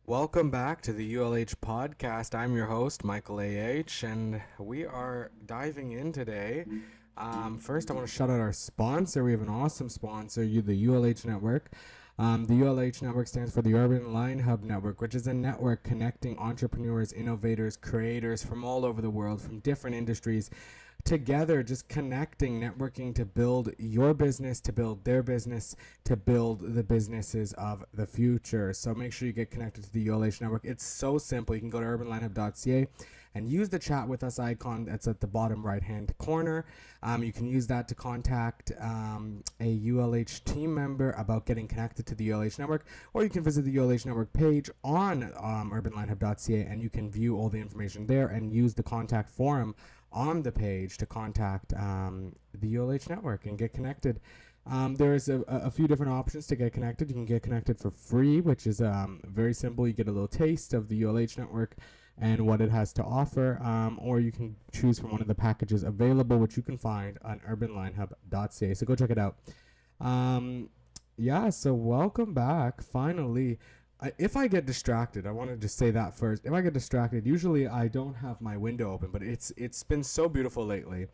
Welcome back to the ULH Podcast. I'm your host, Michael AH, and we are diving in today. First, I want to shout out our sponsor. We have an awesome sponsor, the ULH Network. The ULH Network stands for the Urban Line Hub Network, which is a network connecting entrepreneurs, innovators, creators from all over the world, from different industries, together, just connecting, networking to build your business, to build their business, to build the businesses of the future. So make sure you get connected to the ULH network. It's so simple. You can go to urbanlinehub.ca and use the chat with us icon that's at the bottom right hand corner. You can use that to contact a ULH team member about getting connected to the ULH network, or you can visit the ULH network page on urbanlinehub.ca and you can view all the information there and use the contact forum on the page to contact the ULH network and get connected. There's a few different options to get connected. You can get connected for free, which is very simple. You get a little taste of the ULH network and what it has to offer, or you can choose from one of the packages available, which you can find on urbanlinehub.ca. So go check it out. So welcome back. Finally, if I get distracted, I want to just say that first. If I get distracted, usually I don't have my window open, but it's been so beautiful lately.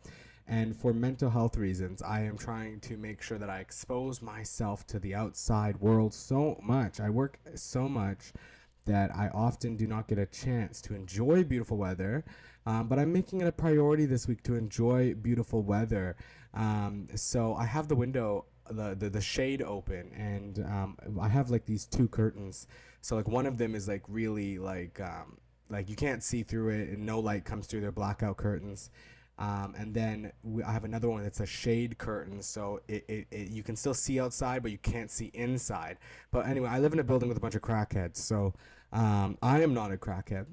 And for mental health reasons, I am trying to make sure that I expose myself to the outside world so much. I work so much that I often do not get a chance to enjoy beautiful weather. But I'm making it a priority this week to enjoy beautiful weather. So I have the window, the shade open, and I have like these two curtains. So like one of them is like really like you can't see through it and no light comes through. They're blackout curtains. And then I have another one that's a shade curtain, so it you can still see outside, but you can't see inside. But anyway, I live in a building with a bunch of crackheads, so I am not a crackhead,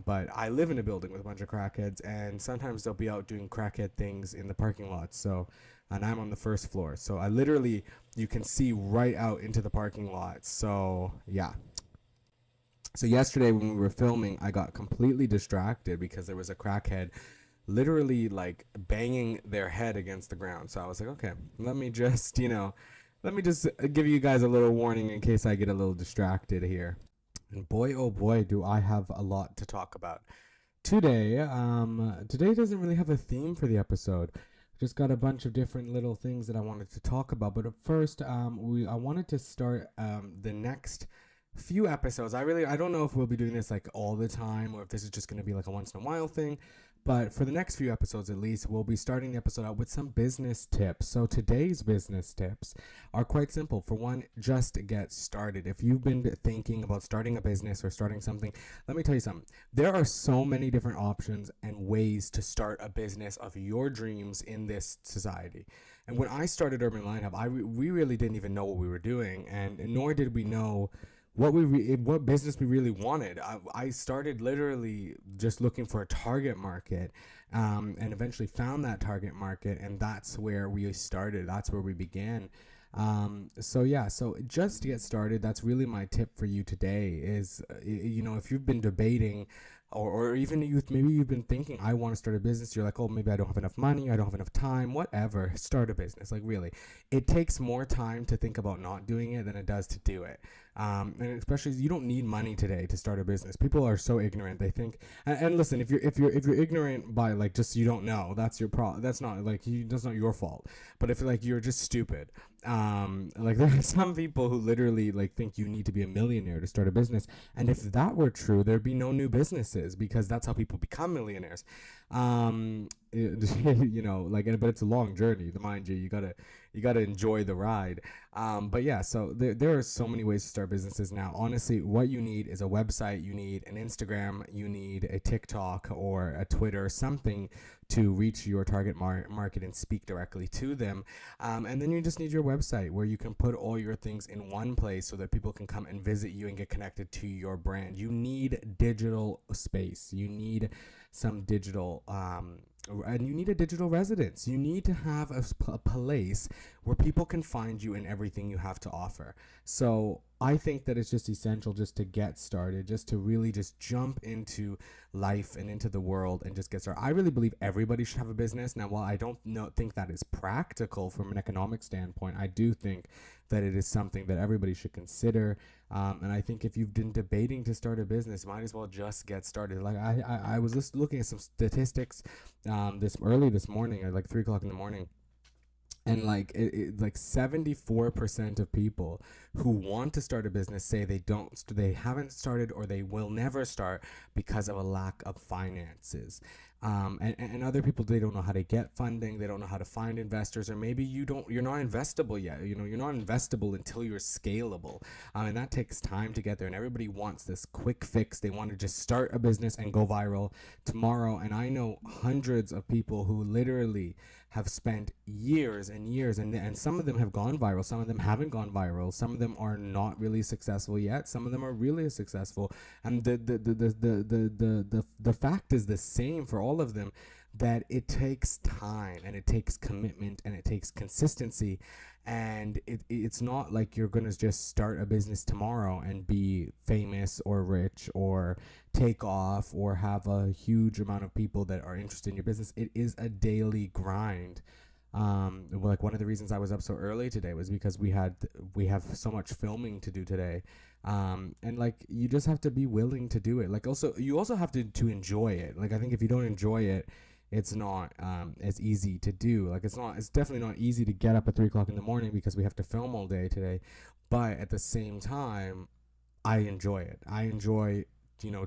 but I live in a building with a bunch of crackheads, and sometimes they'll be out doing crackhead things in the parking lot. So, and I'm on the first floor, so I literally, you can see right out into the parking lot. So yeah. So yesterday when we were filming, I got completely distracted because there was a crackhead literally like banging their head against the ground. So I was like, okay, let me just give you guys a little warning in case I get a little distracted here. And boy, oh boy, do I have a lot to talk about today. Today doesn't really have a theme for the episode. Just got a bunch of different little things that I wanted to talk about. But at first, I wanted to start the next few episodes. I don't know if we'll be doing this like all the time or if this is just going to be like a once in a while thing. But for the next few episodes, at least, we'll be starting the episode out with some business tips. So today's business tips are quite simple. For one, just get started. If you've been thinking about starting a business or starting something, let me tell you something. There are so many different options and ways to start a business of your dreams in this society. And when I started Urban Line Hub, we really didn't even know what we were doing, and nor did we know what business we really wanted. I started literally just looking for a target market, and eventually found that target market, and that's where we started. That's where we began. So just to get started, that's really my tip for you today is, if you've been debating or even maybe you've been thinking, I want to start a business. You're like, oh, maybe I don't have enough money. I don't have enough time, whatever. Start a business. Like really, it takes more time to think about not doing it than it does to do it. And especially you don't need money today to start a business. People are so ignorant. They think, and listen, if you're ignorant by like just you don't know, that's your problem. That's not your fault. But if like you're just stupid, like there are some people who literally like think you need to be a millionaire to start a business. And if that were true, there'd be no new businesses because that's how people become millionaires. But it's a long journey, mind you. You gotta enjoy the ride. But yeah, so there are so many ways to start businesses now. Honestly, what you need is a website, you need an Instagram, you need a TikTok or a Twitter, something to reach your target market and speak directly to them. And then you just need your website where you can put all your things in one place so that people can come and visit you and get connected to your brand. You need digital space. You need some digital and you need a digital residence. You need to have a place where people can find you and everything you have to offer. So I think that it's just essential just to get started, just to really just jump into life and into the world and just get started. I really believe everybody should have a business. Now, while I don't think that is practical from an economic standpoint, I do think that it is something that everybody should consider. And I think if you've been debating to start a business, might as well just get started. Like I was just looking at some statistics this morning at like 3 o'clock in the morning, and like like 74% of people who want to start a business say they haven't started, or they will never start because of a lack of finances. And other people, they don't know how to get funding, they don't know how to find investors, or maybe you're not investable yet. You're not investable until you're scalable. And that takes time to get there, and everybody wants this quick fix. They want to just start a business and go viral tomorrow. And I know hundreds of people who literally have spent years and years, and some of them have gone viral, some of them haven't gone viral, some of them are not really successful yet, some of them are really successful. And the fact is the same for all of them, that it takes time and it takes commitment and it takes consistency. And it's not like you're going to just start a business tomorrow and be famous or rich or take off or have a huge amount of people that are interested in your business. It is a daily grind. Like one of the reasons I was up so early today was because we have so much filming to do today. And like you just have to be willing to do it. Like you also have to enjoy it. Like I think if you don't enjoy it, it's not as easy to do. Like it's definitely not easy to get up at 3 o'clock in the morning because we have to film all day today. But at the same time, I enjoy it. I enjoy,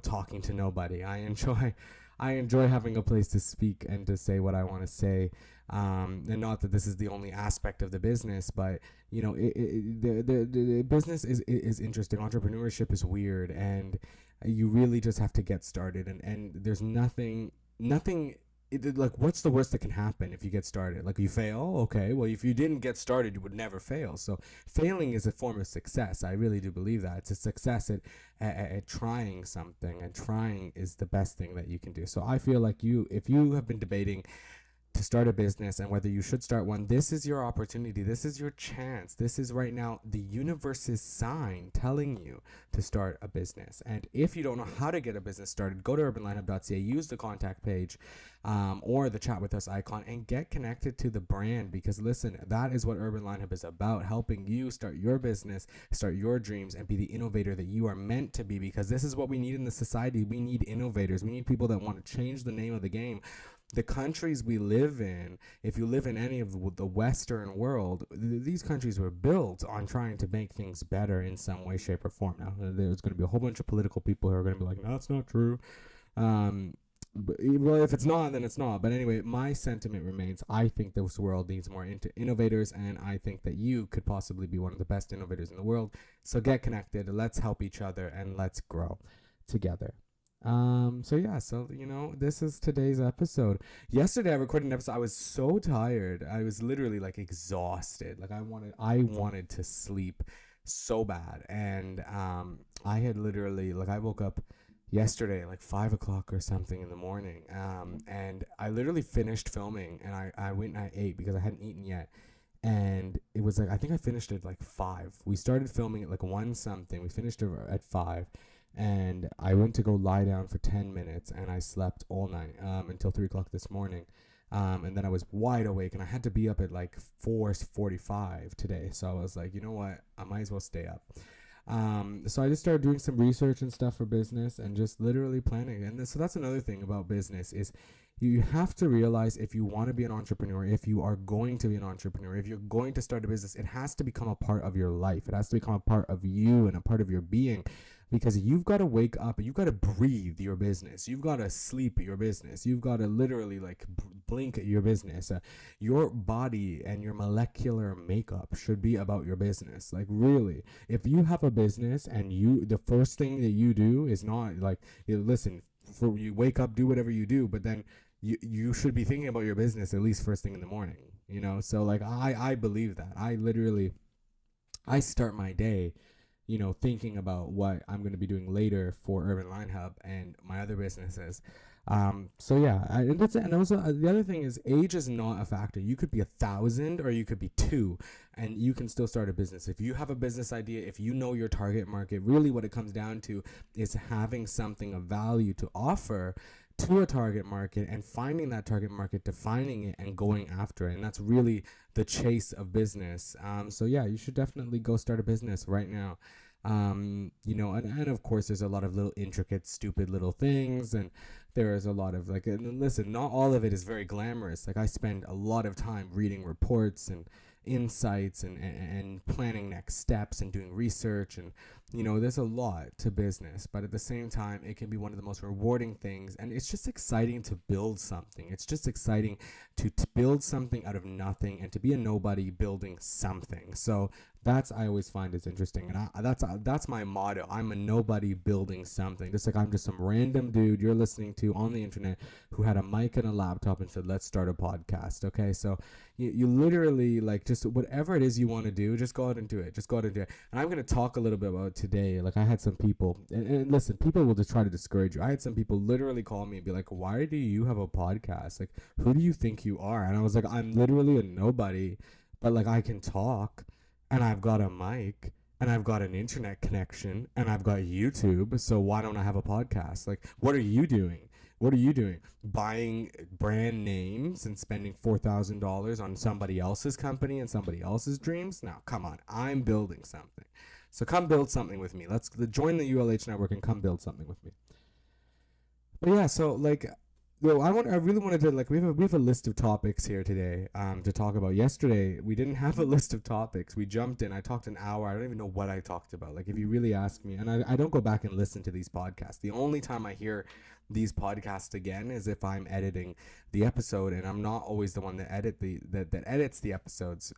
talking to nobody. I enjoy having a place to speak and to say what I want to say. And not that this is the only aspect of the business, but the business is interesting. Entrepreneurship is weird, and you really just have to get started. And there's nothing. Like, what's the worst that can happen if you get started? Like, you fail? Okay, well, if you didn't get started, you would never fail. So failing is a form of success. I really do believe that. It's a success at trying something, and trying is the best thing that you can do. So I feel like if you have been debating to start a business and whether you should start one, this is your opportunity. This is your chance. This is right now the universe's sign telling you to start a business. And if you don't know how to get a business started, go to urbanlineup.ca, use the contact page or the chat with us icon, and get connected to the brand. Because listen, that is what Urban Lineup is about, helping you start your business, start your dreams, and be the innovator that you are meant to be. Because this is what we need in the society. We need innovators. We need people that want to change the name of the game. The countries we live in, if you live in any of the Western world, these countries were built on trying to make things better in some way, shape, or form. Now, there's going to be a whole bunch of political people who are going to be like, no, that's not true. But, well, if it's not, then it's not. But anyway, my sentiment remains, I think this world needs more innovators, and I think that you could possibly be one of the best innovators in the world. So get connected, let's help each other, and let's grow together. So this is today's episode. Yesterday I recorded an episode. I was so tired. I was literally like exhausted. Like I wanted to sleep so bad. And I had literally, like, I woke up yesterday like 5 o'clock or something in the morning. And I literally finished filming, and I went and I ate because I hadn't eaten yet. And it was like, I think I finished it like 5. We started filming at like 1 something. We finished it at 5. And I went to go lie down for 10 minutes, and I slept all night until 3 o'clock this morning. And then I was wide awake, and I had to be up at like 4:45 today. So I was like, you know what? I might as well stay up. So I just started doing some research and stuff for business, and just literally planning. And so that's another thing about business is you have to realize, if you want to be an entrepreneur, if you are going to be an entrepreneur, if you're going to start a business, it has to become a part of your life. It has to become a part of you and a part of your being. Because you've got to wake up, and you've got to breathe your business. You've got to sleep your business. You've got to literally like blink at your business. Your body and your molecular makeup should be about your business. Like, really, if you have a business and the first thing that you do is not like, listen, for you wake up, do whatever you do, but then you should be thinking about your business at least first thing in the morning. So like I believe that. I start my day, thinking about what I'm going to be doing later for Urban Line Hub and my other businesses. So yeah, and that's it. And also the other thing is age is not a factor. You could be 1,000 or you could be 2, and you can still start a business. If you have a business idea, if you know your target market, really what it comes down to is having something of value to offer to a target market and finding that target market, defining it, and going after it. And that's really the chase of business. So yeah, you should definitely go start a business right now. And of course there's a lot of little intricate, stupid little things, and there is a lot of and listen, not all of it is very glamorous. Like I spend a lot of time reading reports and insights and planning next steps and doing research, and there's a lot to business, but at the same time it can be one of the most rewarding things, and it's just exciting to build something. It's just exciting to build something out of nothing and to be a nobody building something. So that's, I always find, is interesting, and that's my motto. I'm a nobody building something. Just like I'm just some random dude you're listening to on the internet who had a mic and a laptop and said, let's start a podcast. Okay, so you literally, just whatever it is you want to do, just go out and do it. Just go out and do it. And I'm going to talk a little bit about today. Like I had some people, and listen, people will just try to discourage you. I had some people literally call me and be like, why do you have a podcast? Like, who do you think you are? And I was like, I'm literally a nobody, but I can talk, and I've got a mic, and I've got an internet connection, and I've got YouTube. So why don't I have a podcast? Like, what are you doing? What are you doing? Buying brand names and spending $4,000 on somebody else's company and somebody else's dreams? Now, come on. I'm building something. So come build something with me. Let's join the ULH network and come build something with me. But yeah, so I really wanted to we have a list of topics here today to talk about. Yesterday we didn't have a list of topics. We jumped in. I talked an hour. I don't even know what I talked about. If you really ask me, and I don't go back and listen to these podcasts. The only time I hear these podcasts again is if I'm editing the episode, and I'm not always the one that edits the episodes.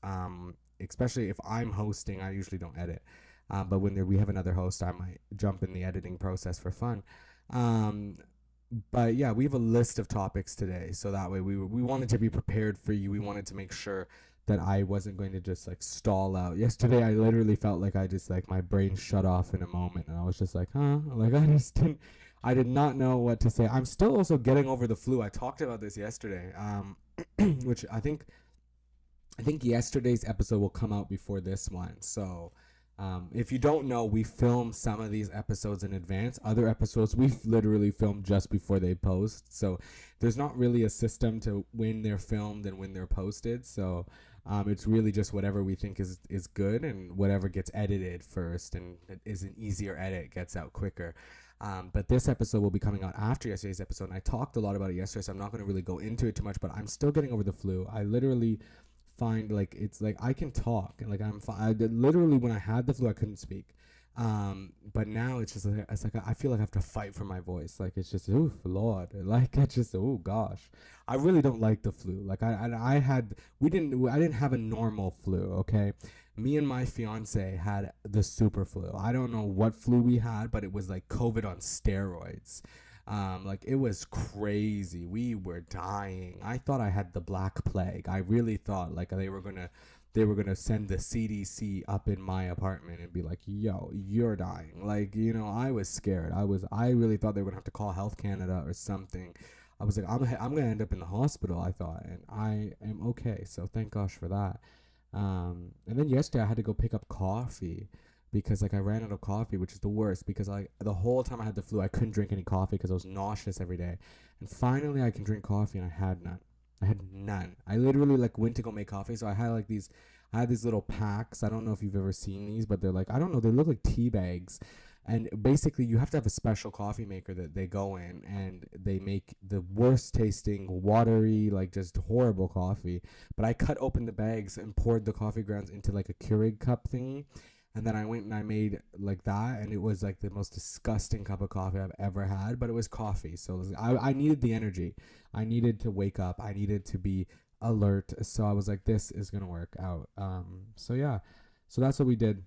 Especially if I'm hosting, I usually don't edit. But when we have another host, I might jump in the editing process for fun. But yeah, we have a list of topics today, so that way we wanted to be prepared for you. We wanted to make sure that I wasn't going to just stall out. Yesterday, I literally felt like I just my brain shut off in a moment, and I was just I did not know what to say. I'm still also getting over the flu. I talked about this yesterday, which I think yesterday's episode will come out before this one. So if you don't know, we film some of these episodes in advance. Other episodes we've literally filmed just before they post. So there's not really a system to when they're filmed and when they're posted. So it's really just whatever we think is good, and whatever gets edited first and is an easier edit gets out quicker. But this episode will be coming out after yesterday's episode, and I talked a lot about it yesterday, so I'm not going to really go into it too much, but I'm still getting over the flu. I literally find it's I can talk, and I'm fine. Literally, when I had the flu, I couldn't speak. But now it's just I feel like I have to fight for my voice. It's just, oof, Lord. It's just, oh gosh. I really don't like the flu. I didn't have a normal flu, okay? Me and my fiance had the super flu. I don't know what flu we had, but it was like COVID on steroids. It was crazy. We were dying. I thought I had the Black Plague. I really thought they were gonna send the CDC up in my apartment and be like, yo, you're dying. I was scared. I really thought they were gonna have to call Health Canada or something. I was like, I'm gonna end up in the hospital, I thought, and I am okay. So thank gosh for that. And then yesterday I had to go pick up coffee because I ran out of coffee, which is the worst, because the whole time I had the flu, I couldn't drink any coffee because I was nauseous every day. And finally I can drink coffee, and I had none. I literally went to go make coffee, so I had these little packs. I don't know if you've ever seen these, but they're I don't know, they look like tea bags. And basically you have to have a special coffee maker that they go in, and they make the worst tasting, watery, just horrible coffee. But I cut open the bags and poured the coffee grounds into a Keurig cup thingy. And then I went and I made that, and it was the most disgusting cup of coffee I've ever had, but it was coffee. So I needed the energy. I needed to wake up. I needed to be alert. So I was like, this is going to work out. So yeah, so that's what we did.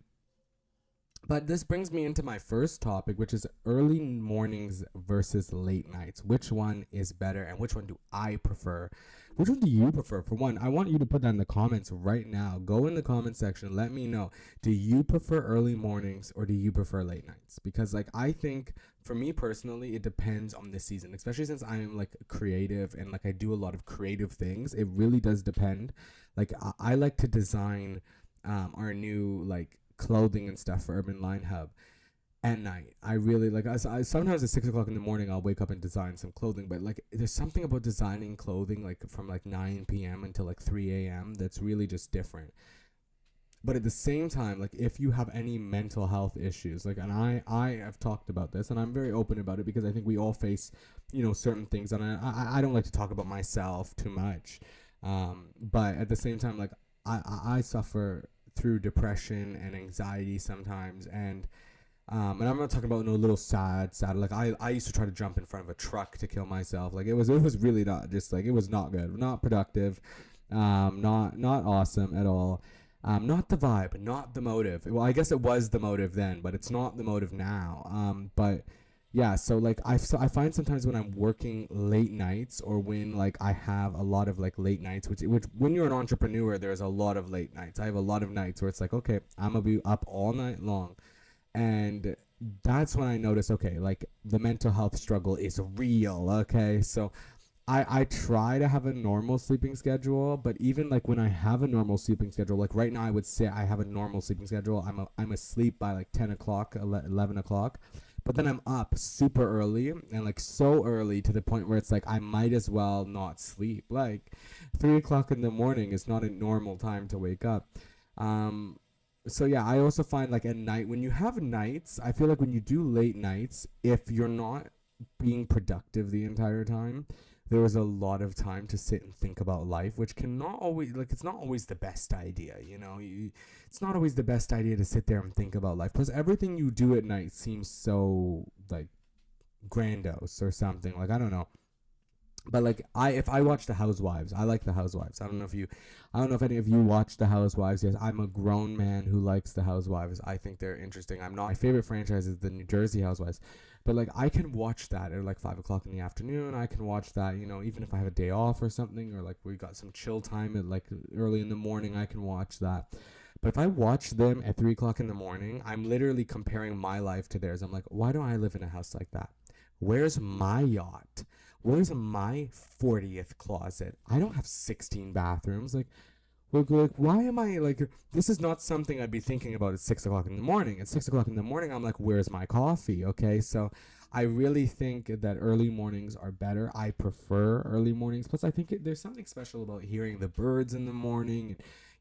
But this brings me into my first topic, which is early mornings versus late nights. Which one is better and which one do I prefer? Which one do you prefer? For one, I want you to put that in the comments right now. Go in the comment section. Let me know. Do you prefer early mornings or do you prefer late nights? Because, like, I think for me personally, it depends on the season, especially since I'm like creative and like I do a lot of creative things. It really does depend. Like, I like to design our new like clothing and stuff for Urban Line Hub at night. I really like. I sometimes at 6 o'clock in the morning I'll wake up and design some clothing. But like, there's something about designing clothing like from like 9 p.m. until like 3 a.m. that's really just different. But at the same time, like if you have any mental health issues, like, and I have talked about this, and I'm very open about it because I think we all face, certain things, and I don't like to talk about myself too much, but at the same time, like I suffer through depression and anxiety sometimes, and I'm not talking about no little sad. Like I used to try to jump in front of a truck to kill myself. Like it was really not just like it was not good, not productive, not awesome at all. Not the vibe, not the motive. Well, I guess it was the motive then, but it's not the motive now. But yeah, so like I find sometimes when I'm working late nights or when like I have a lot of like late nights, which when you're an entrepreneur, there's a lot of late nights. I have a lot of nights where it's like, okay, I'm gonna be up all night long, and that's when I notice, okay, like the mental health struggle is real. Okay, so I try to have a normal sleeping schedule, but even like when I have a normal sleeping schedule, like right now, I would say I have a normal sleeping schedule. I'm asleep by like 10 o'clock, 11 o'clock, but then I'm up super early and like so early to the point where it's like I might as well not sleep. Like 3 o'clock in the morning is not a normal time to wake up. Um, so yeah, I also find like at night when you have nights, I feel like when you do late nights, if you're not being productive the entire time, there was a lot of time to sit and think about life, which cannot always like it's not always the best idea. It's not always the best idea to sit there and think about life because everything you do at night seems so like grandiose or something. Like I don't know. But like if I watch the Housewives, I like the Housewives. I don't know if any of you watch the Housewives. Yes, I'm a grown man who likes the Housewives. I think they're interesting. I'm not. My favorite franchise is the New Jersey Housewives, but like I can watch that at like 5 o'clock in the afternoon. I can watch that, even if I have a day off or something, or like we got some chill time at like early in the morning. I can watch that. But if I watch them at 3 o'clock in the morning, I'm literally comparing my life to theirs. I'm like, why don't I live in a house like that? Where's my yacht? Where's my 40th closet? I don't have 16 bathrooms. Like, why am I like? This is not something I'd be thinking about at 6 o'clock in the morning. At 6 o'clock in the morning, I'm like, where's my coffee? Okay, so I really think that early mornings are better. I prefer early mornings. Plus, I think there's something special about hearing the birds in the morning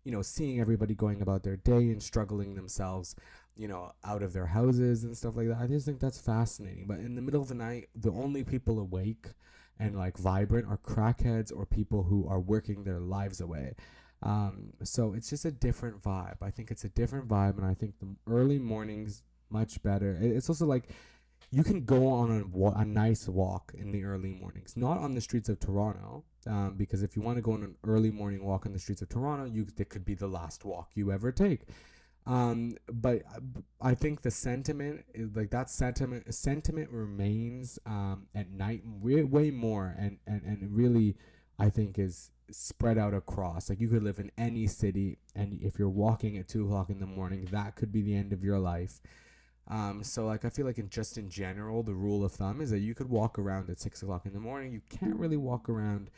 and, seeing everybody going about their day and struggling themselves, out of their houses and stuff like that. I just think that's fascinating. But in the middle of the night, the only people awake and like vibrant are crackheads or people who are working their lives away. So it's just a different vibe. I think it's a different vibe, and I think the early mornings much better. It's also like you can go on a nice walk in the early mornings, not on the streets of Toronto, because if you want to go on an early morning walk on the streets of Toronto, it could be the last walk you ever take. But I think the sentiment is like that sentiment remains at night way more, and really I think is spread out across. Like you could live in any city, and if you're walking at 2 o'clock in the morning, that could be the end of your life. So like I feel like in general, the rule of thumb is that you could walk around at 6 o'clock in the morning. You can't really walk around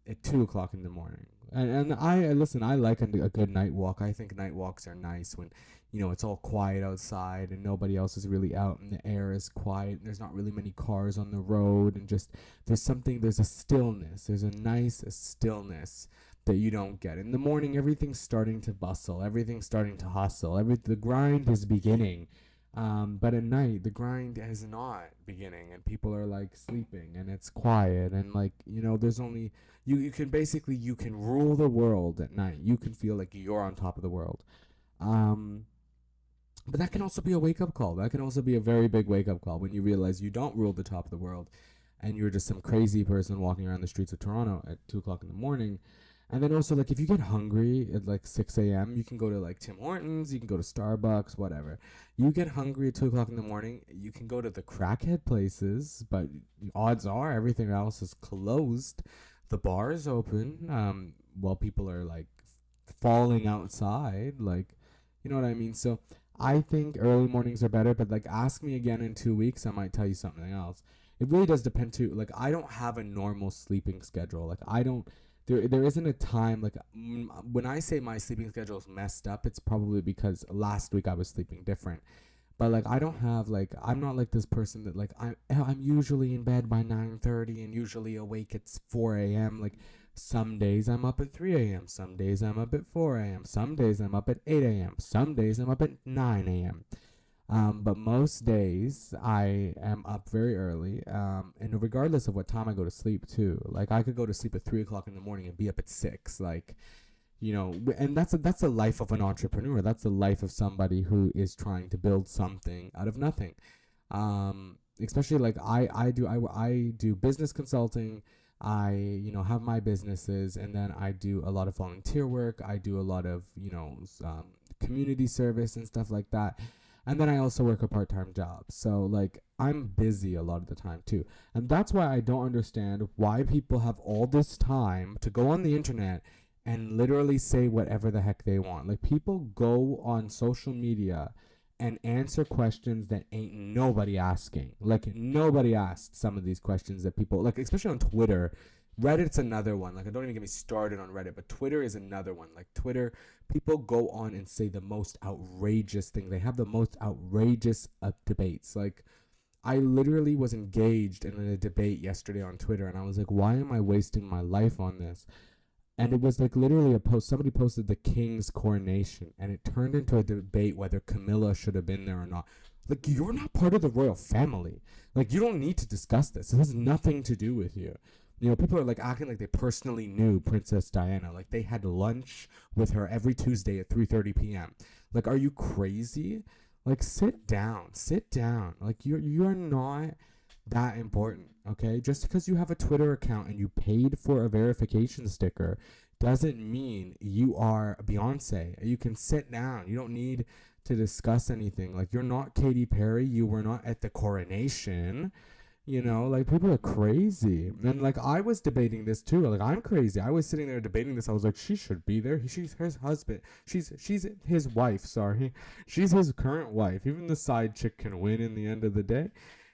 at 2 o'clock in the morning. And I listen. I like a good night walk. I think night walks are nice when it's all quiet outside and nobody else is really out and the air is quiet. And there's not really many cars on the road, and just there's a stillness. There's a nice stillness that you don't get in the morning. Everything's starting to bustle. Everything's starting to hustle. The grind is beginning. But at night, the grind is not beginning, and people are like sleeping, and it's quiet, and like there's only you can rule the world at night. You can feel like you're on top of the world. Um, but that can also be a wake up call. That can also be a very big wake up call when you realize you don't rule the top of the world, and you're just some crazy person walking around the streets of Toronto at 2 o'clock in the morning. And then also, like, if you get hungry at like 6 a.m., you can go to like Tim Hortons, you can go to Starbucks, whatever. You get hungry at 2 o'clock in the morning, you can go to the crackhead places, but odds are everything else is closed. The bar is open, while people are like falling outside. Like, you know what I mean? So I think early mornings are better, but like, ask me again in 2 weeks, I might tell you something else. It really does depend too. Like, I don't have a normal sleeping schedule. Like, I don't there isn't a time like when I say my sleeping schedule is messed up, it's probably because last week I was sleeping different. But like, I don't have like, I'm not like this person that like I'm usually in bed by 9:30 and usually awake at 4 a.m. Like, some days I'm up at 3 a.m. Some days I'm up at 4 a.m. Some days I'm up at 8 a.m. Some days I'm up at 9 a.m. But most days I am up very early, and regardless of what time I go to sleep too. Like, I could go to sleep at 3 o'clock in the morning and be up at 6. Like, and that's the life of an entrepreneur. That's the life of somebody who is trying to build something out of nothing. Especially like I do business consulting. I have my businesses, and then I do a lot of volunteer work. I do a lot of community service and stuff like that. And then I also work a part-time job. So like, I'm busy a lot of the time too. And that's why I don't understand why people have all this time to go on the internet and literally say whatever the heck they want. Like, people go on social media and answer questions that ain't nobody asking. Like, nobody asked some of these questions that people, like, especially on Twitter. Reddit's another one. Like, don't even get me started on Reddit, but Twitter is another one. Like, Twitter, people go on and say the most outrageous thing. They have the most outrageous debates. Like, I literally was engaged in a debate yesterday on Twitter, and I was like, why am I wasting my life on this? And it was like literally a post. Somebody posted the king's coronation, and it turned into a debate whether Camilla should have been there or not. Like, you're not part of the royal family. Like, you don't need to discuss this. It has nothing to do with you. People are like acting like they personally knew Princess Diana. Like, they had lunch with her every Tuesday at 3:30 p.m. Like, are you crazy? Like, sit down. Sit down. Like, you're not that important, okay? Just because you have a Twitter account and you paid for a verification sticker doesn't mean you are Beyonce. You can sit down. You don't need to discuss anything. Like, you're not Katy Perry. You were not at the coronation. Like, people are crazy. And like, I was debating this too. Like, I'm crazy. I was sitting there debating this. I was like, she should be there. She's his husband. She's his wife. Sorry, she's his current wife. Even the side chick can win in the end of the day.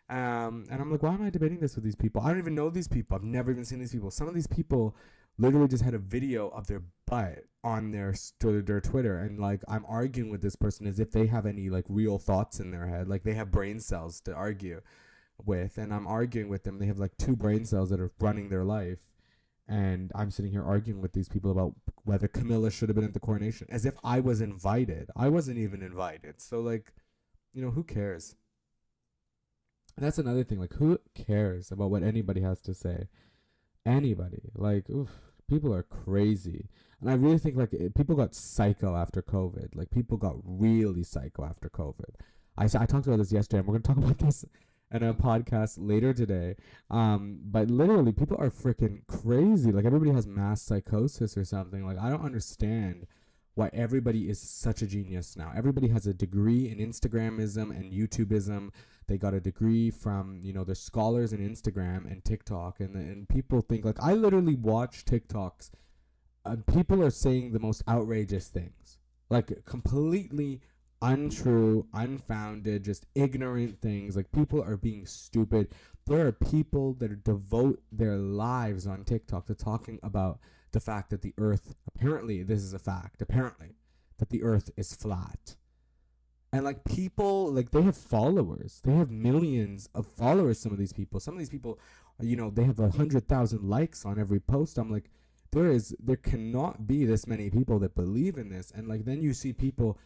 And I'm like, why am I debating this with these people? I don't even know these people. I've never even seen these people. Some of these people literally just had a video of their butt on their Twitter, and like, I'm arguing with this person as if they have any like real thoughts in their head. Like, they have brain cells to argue with, and I'm arguing with them. They have like 2 brain cells that are running their life, and I'm sitting here arguing with these people about whether Camilla should have been at the coronation, as if I was invited. I wasn't even invited. So like, who cares? And that's another thing. Like, who cares about what anybody has to say? Anybody. Like, oof, people are crazy. And I really think like people got psycho after COVID. Like, people got really psycho after COVID. I talked about this yesterday, and we're gonna talk about this in a podcast later today. But literally, people are freaking crazy. Like, everybody has mass psychosis or something. Like, I don't understand why everybody is such a genius now. Everybody has a degree in Instagramism and YouTubeism. They got a degree from, they're scholars in Instagram and TikTok. And people think, like, I literally watch TikToks. People are saying the most outrageous things. Like, completely untrue, unfounded, just ignorant things. Like, people are being stupid. There are people that devote their lives on TikTok to talking about the fact that the earth, apparently, this is a fact, apparently, that the earth is flat. And like, people, like, they have followers. They have millions of followers, some of these people. Some of these people, they have 100,000 likes on every post. I'm like, there cannot be this many people that believe in this. And like, then you see people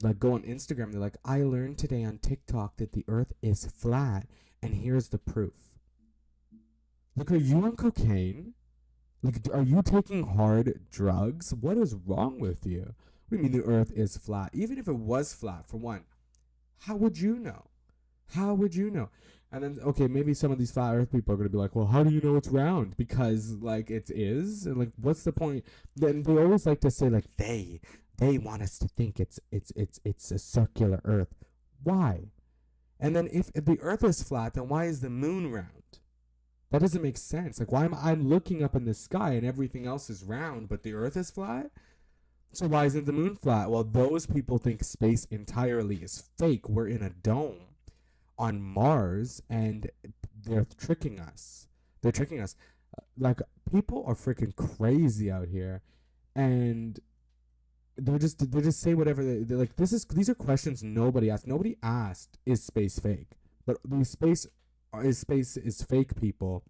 like go on Instagram, they're like, I learned today on TikTok that the earth is flat, and here's the proof. Like, are you on cocaine? Like, are you taking hard drugs? What is wrong with you? What do you mean the earth is flat? Even if it was flat, for one, how would you know? How would you know? And then, okay, maybe some of these flat earth people are going to be like, well, how do you know it's round? Because, like, it is. And, like, what's the point? Then they always like to say, like, they want us to think it's a circular earth. Why? And then if the earth is flat, then why is the moon round? That doesn't make sense. Like, why am I looking up in the sky and everything else is round, but the earth is flat? So why isn't the moon flat? Well, those people think space entirely is fake. We're in a dome on Mars, and they're tricking us. They're tricking us. Like, people are freaking crazy out here, and they just say whatever they're like. These are questions nobody asked. Nobody asked, is space fake? But the space is fake. People,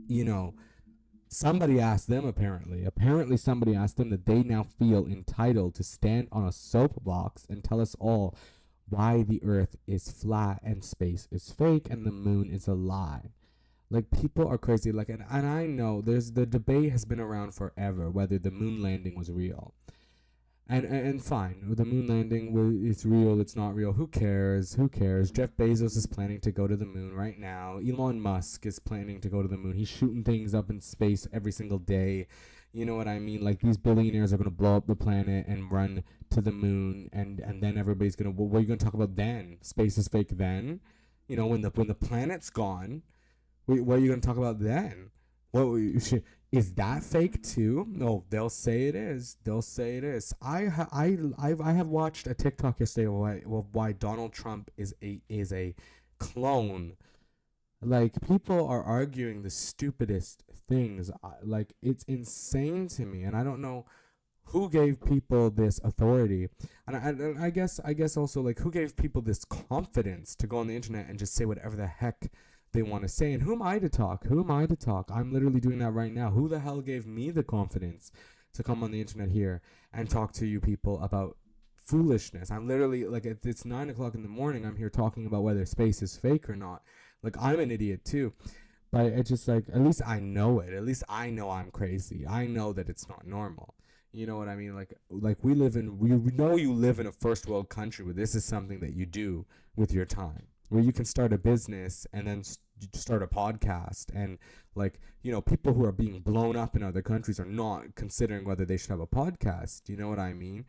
you know, somebody asked them. Apparently somebody asked them that they now feel entitled to stand on a soapbox and tell us all why the earth is flat and space is fake and the moon is a lie. Like, people are crazy. Like, and I know there's the debate has been around forever whether the moon landing was real. And fine, the moon landing, it's real, it's not real. Who cares? Who cares? Jeff Bezos is planning to go to the moon right now. Elon Musk is planning to go to the moon. He's shooting things up in space every single day. You know what I mean? Like, these billionaires are gonna blow up the planet and run to the moon, and then everybody's gonna. Well, what are you gonna talk about then? Space is fake then. You know, when the planet's gone, what are you gonna talk about then? What is that fake too? No, they'll say it is. They'll say it is. I have watched a TikTok yesterday why Donald Trump is a clone. Like, people are arguing the stupidest things. Like, it's insane to me, and I don't know who gave people this authority, and I guess also, like, who gave people this confidence to go on the internet and just say whatever the heck they want to say. And who am I to talk? Who am I to talk? I'm literally doing that right now. Who the hell gave me the confidence to come on the internet here and talk to you people about foolishness? I'm literally, like, it's 9 o'clock in the morning. I'm here talking about whether space is fake or not. Like, I'm an idiot too. But it's just like, at least I know it. At least I know I'm crazy. I know that it's not normal. You know what I mean? Like we know you live in a first world country where this is something that you do with your time, where you can start a business and then start a podcast, and, like, you know, people who are being blown up in other countries are not considering whether they should have a podcast. You know what I mean?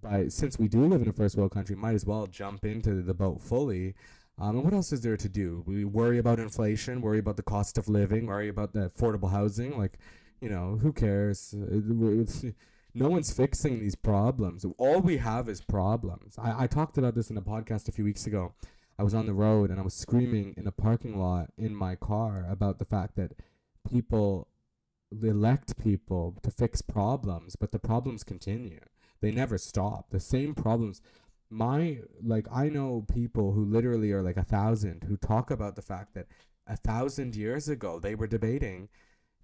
But since we do live in a first world country, might as well jump into the boat fully. And what else is there to do? We worry about inflation, worry about the cost of living, worry about the affordable housing. Like, you know, who cares? No one's fixing these problems. All we have is problems. I talked about this in a podcast a few weeks ago. I was on the road and I was screaming in a parking lot in my car about the fact that people elect people to fix problems, but the problems continue. They never stop. The same problems. I know people who literally are like 1,000 who talk about the fact that 1,000 years ago they were debating,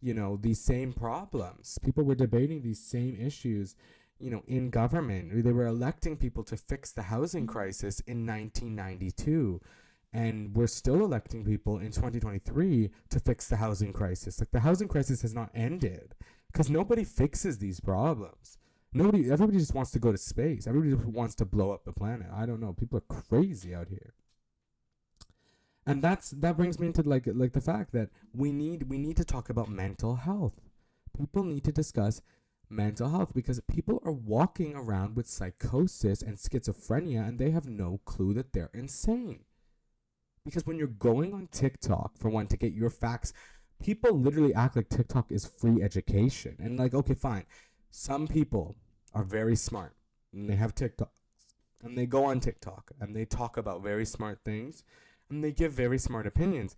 you know, these same problems. People were debating these same issues, you know, in government. They were electing people to fix the housing crisis in 1992. And we're still electing people in 2023 to fix the housing crisis. Like, the housing crisis has not ended because nobody fixes these problems. Everybody just wants to go to space. Everybody just wants to blow up the planet. I don't know. People are crazy out here. And that brings me into like the fact that we need to talk about mental health. People need to discuss mental health because people are walking around with psychosis and schizophrenia and they have no clue that they're insane. Because when you're going on TikTok, for one, to get your facts, people literally act like TikTok is free education. And, like, okay, fine. Some people are very smart and they have TikToks and they go on TikTok and they talk about very smart things and they give very smart opinions.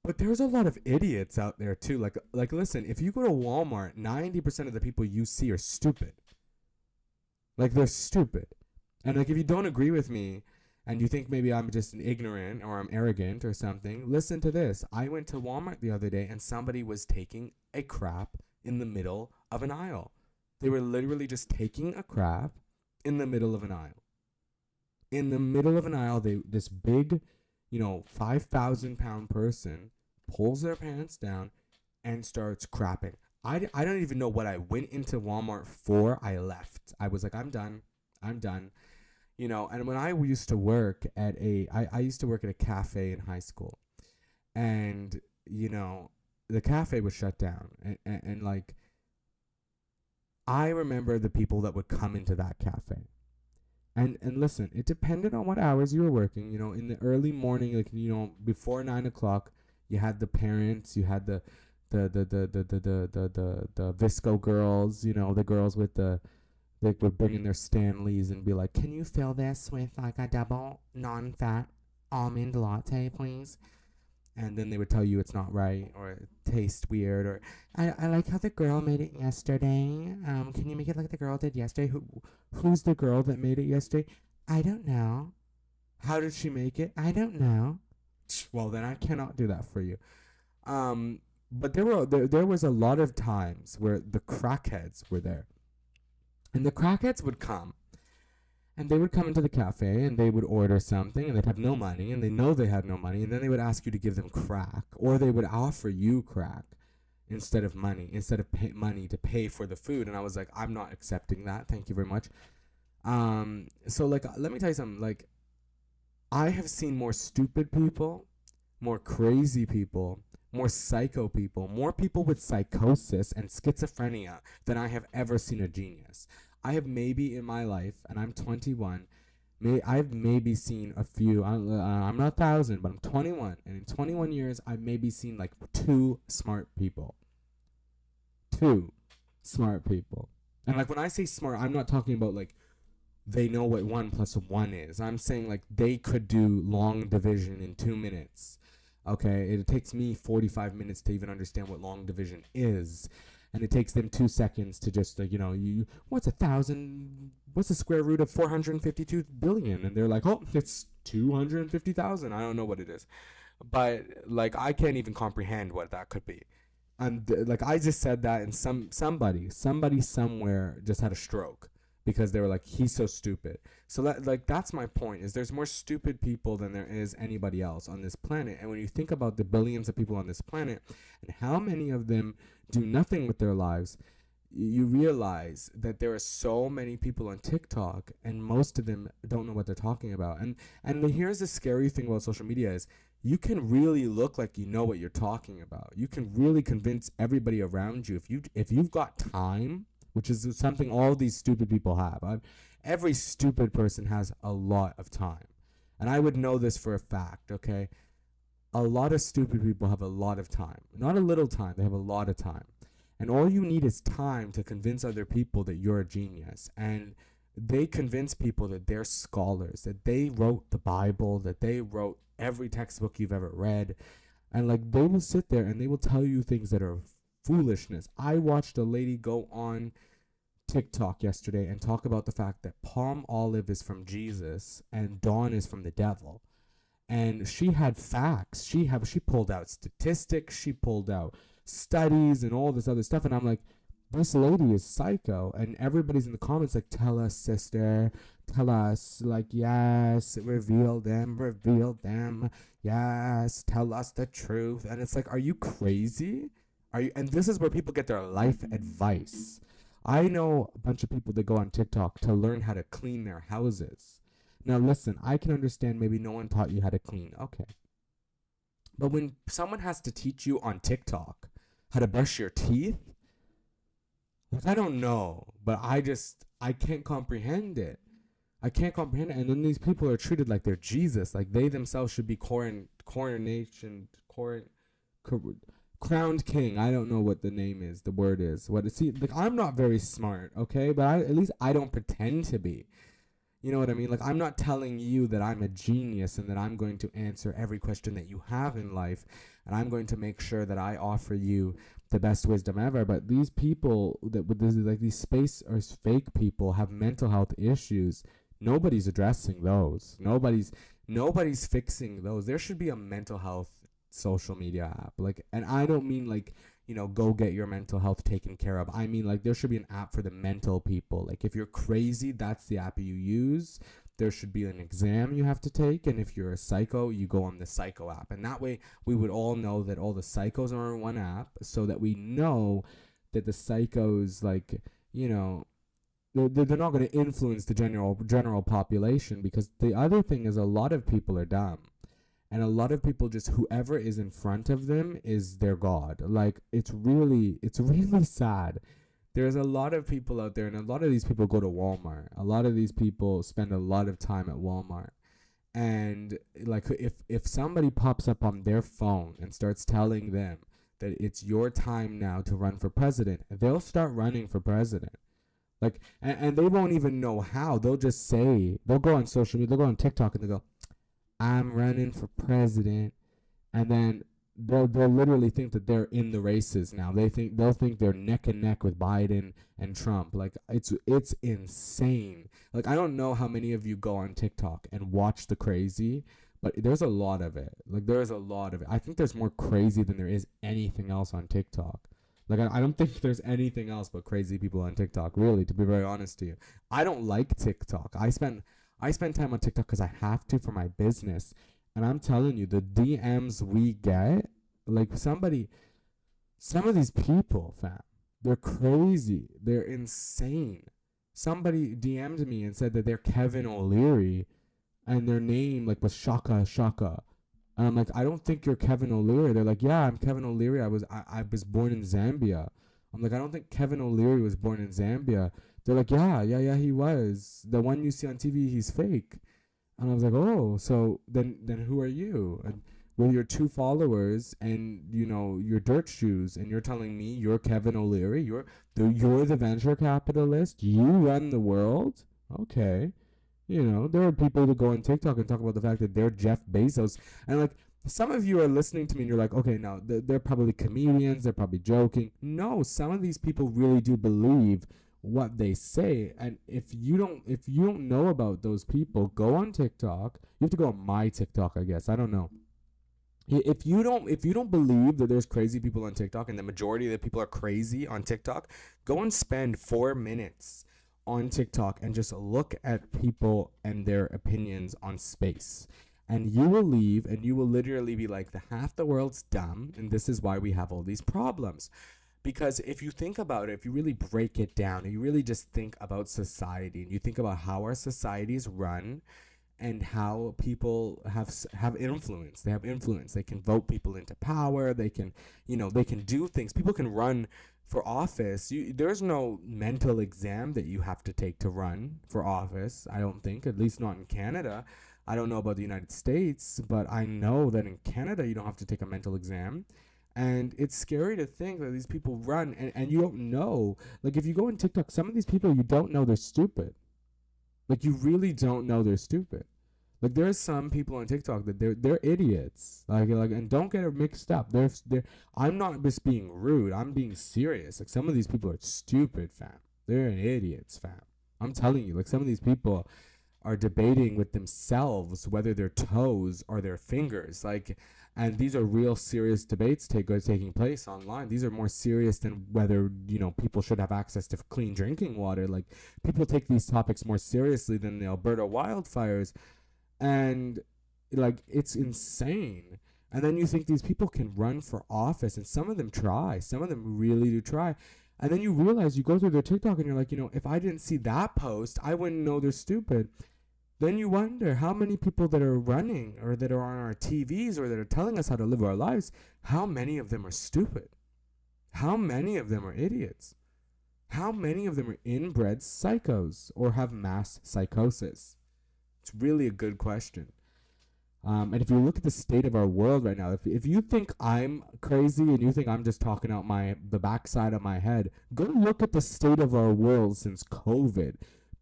But there's a lot of idiots out there too. Like, listen, if you go to Walmart, 90% of the people you see are stupid. Like, they're stupid. And, like, if you don't agree with me and you think maybe I'm just an ignorant or I'm arrogant or something, listen to this. I went to Walmart the other day and somebody was taking a crap in the middle of an aisle. They were literally just taking a crap in the middle of an aisle. In the middle of an aisle, this big, 5,000-pound person pulls their pants down and starts crapping. I don't even know what I went into Walmart for. I left. I was like, I'm done. And when I used to work at I used to work at a cafe in high school, and the cafe was shut down, and like I remember the people that would come into that cafe. And listen, it depended on what hours you were working. In the early morning, like before 9 o'clock, you had the parents, you had the Visco girls, the girls with they would bring in their Stanleys and be like, "Can you fill this with like a double non-fat almond latte, please?" And then they would tell you it's not right or it tastes weird, or I like how the girl made it yesterday. Can you make it like the girl did yesterday? Who's the girl that made it yesterday? I don't know. How did she make it? I don't know. Well, then I cannot do that for you. But there was a lot of times where the crackheads were there, and the crackheads would come and they would come into the cafe and they would order something and they'd have no money and they know they had no money, and then they would ask you to give them crack, or they would offer you crack instead of money to pay for the food. And I was like, I'm not accepting that. Thank you very much. So like, let me tell you something. Like, I have seen more stupid people, more crazy people, more psycho people, more people with psychosis and schizophrenia than I have ever seen a genius. I have maybe in my life, and I'm 21, I've maybe seen a few. I'm not 1,000, but I'm 21, and in 21 years, I've maybe seen like two smart people. Two smart people. And like when I say smart, I'm not talking about like they know what 1 + 1 is. I'm saying like they could do long division in 2 minutes. Okay, it takes me 45 minutes to even understand what long division is, and it takes them 2 seconds to just like what's what's the square root of 452 billion, and they're like, oh, it's 250,000. I don't know what it is, but like I can't even comprehend what that could be. And like I just said that, and somebody somewhere just had a stroke because they were like, he's so stupid. So that's my point, is there's more stupid people than there is anybody else on this planet. And when you think about the billions of people on this planet and how many of them do nothing with their lives, you realize that there are so many people on TikTok and most of them don't know what they're talking about. And here's the scary thing about social media is you can really look like you know what you're talking about. You can really convince everybody around you if you've got time, which is something all these stupid people have. Every stupid person has a lot of time. And I would know this for a fact, okay? A lot of stupid people have a lot of time. Not a little time, they have a lot of time. And all you need is time to convince other people that you're a genius. And they convince people that they're scholars, that they wrote the Bible, that they wrote every textbook you've ever read. And like they will sit there and they will tell you things that are foolishness. I watched a lady go on TikTok yesterday and talk about the fact that palm olive is from Jesus and Dawn is from the devil. And she had facts. She pulled out statistics, she pulled out studies and all this other stuff, and I'm like, this lady is psycho. And everybody's in the comments like, tell us, sister, tell us. Like, yes, reveal them, yes, tell us the truth. And it's like, are you crazy? And this is where people get their life advice. I know a bunch of people that go on TikTok to learn how to clean their houses. Now listen, I can understand maybe no one taught you how to clean. Okay. But when someone has to teach you on TikTok how to brush your teeth, like, I don't know, but I can't comprehend it. I can't comprehend it. And then these people are treated like they're Jesus, like they themselves should be crowned king. I don't know what the name is, the word is. Like I'm not very smart, okay? But at least I don't pretend to be. You know what I mean? Like, I'm not telling you that I'm a genius and that I'm going to answer every question that you have in life, and I'm going to make sure that I offer you the best wisdom ever. But these people these space or fake people have mental health issues. Nobody's addressing those. Nobody's fixing those. There should be a mental health social media app. Like, and I don't mean like, go get your mental health taken care of. I mean, like, there should be an app for the mental people. Like, if you're crazy, that's the app you use. There should be an exam you have to take. And if you're a psycho, you go on the psycho app. And that way, we would all know that all the psychos are on one app so that we know that the psychos, like, they're not going to influence the general population, because the other thing is a lot of people are dumb. And a lot of people, just whoever is in front of them is their god. Like, it's really sad. There's a lot of people out there, and a lot of these people go to Walmart. A lot of these people spend a lot of time at Walmart. And like, if somebody pops up on their phone and starts telling them that it's your time now to run for president, they'll start running for president. Like, and they won't even know how. They'll just say, they'll go on social media, they'll go on TikTok, and they'll go, I'm running for president. And then they'll literally think that they're in the races now. They'll think they're neck and neck with Biden and Trump. Like, it's insane. Like, I don't know how many of you go on TikTok and watch the crazy, but there's a lot of it. Like, there's a lot of it. I think there's more crazy than there is anything else on TikTok. Like, I don't think there's anything else but crazy people on TikTok, really, to be very honest to you. I don't like TikTok. I spend time on TikTok because I have to for my business. And I'm telling you, the DMs we get, like, some of these people, fam, they're crazy. They're insane. Somebody DM'd me and said that they're Kevin O'Leary, and their name, like, was Shaka Shaka. And I'm like, I don't think you're Kevin O'Leary. They're like, yeah, I'm Kevin O'Leary. I was born in Zambia. I'm like, I don't think Kevin O'Leary was born in Zambia. They're like, yeah, he was. The one you see on TV, he's fake. And I was like, oh, so then who are you? And with your 2 followers and, your dirt shoes, and you're telling me you're Kevin O'Leary? You're the venture capitalist? You run the world? Okay. There are people that go on TikTok and talk about the fact that they're Jeff Bezos. And, like, some of you are listening to me and you're like, okay, now they're probably comedians. They're probably joking. No, some of these people really do believe what they say. And if you don't know about those people, go on TikTok. You have to go on my TikTok, I guess. I don't know. If you don't believe that there's crazy people on TikTok, and the majority of the people are crazy on TikTok, go and spend 4 minutes on TikTok and just look at people and their opinions on space. And you will leave and you will literally be like, half the world's dumb, and this is why we have all these problems. Because if you think about it, if you really break it down, and you really just think about society, and you think about how our societies run, and how people have influence. They have influence. They can vote people into power. They can, they can do things. People can run for office. There's no mental exam that you have to take to run for office, I don't think, at least not in Canada. I don't know about the United States, but I know that in Canada you don't have to take a mental exam. And it's scary to think that these people run and you don't know. Like, if you go on TikTok, some of these people, you don't know they're stupid. Like, you really don't know they're stupid. Like, there's some people on TikTok that they're idiots. Like, and don't get it mixed up. I'm not just being rude. I'm being serious. Like, some of these people are stupid, fam. They're idiots, fam. I'm telling you. Like, some of these people are debating with themselves whether their toes or their fingers. Like, and these are real serious debates taking place online. These are more serious than whether, people should have access to clean drinking water. Like, people take these topics more seriously than the Alberta wildfires. And, like, it's insane. And then you think these people can run for office, and some of them try. Some of them really do try. And then you realize, you go through their TikTok and you're like, if I didn't see that post, I wouldn't know they're stupid. Then you wonder how many people that are running or that are on our TVs or that are telling us how to live our lives, how many of them are stupid? How many of them are idiots? How many of them are inbred psychos or have mass psychosis? It's really a good question. And if you look at the state of our world right now, if you think I'm crazy and you think I'm just talking out the backside of my head, go look at the state of our world since COVID.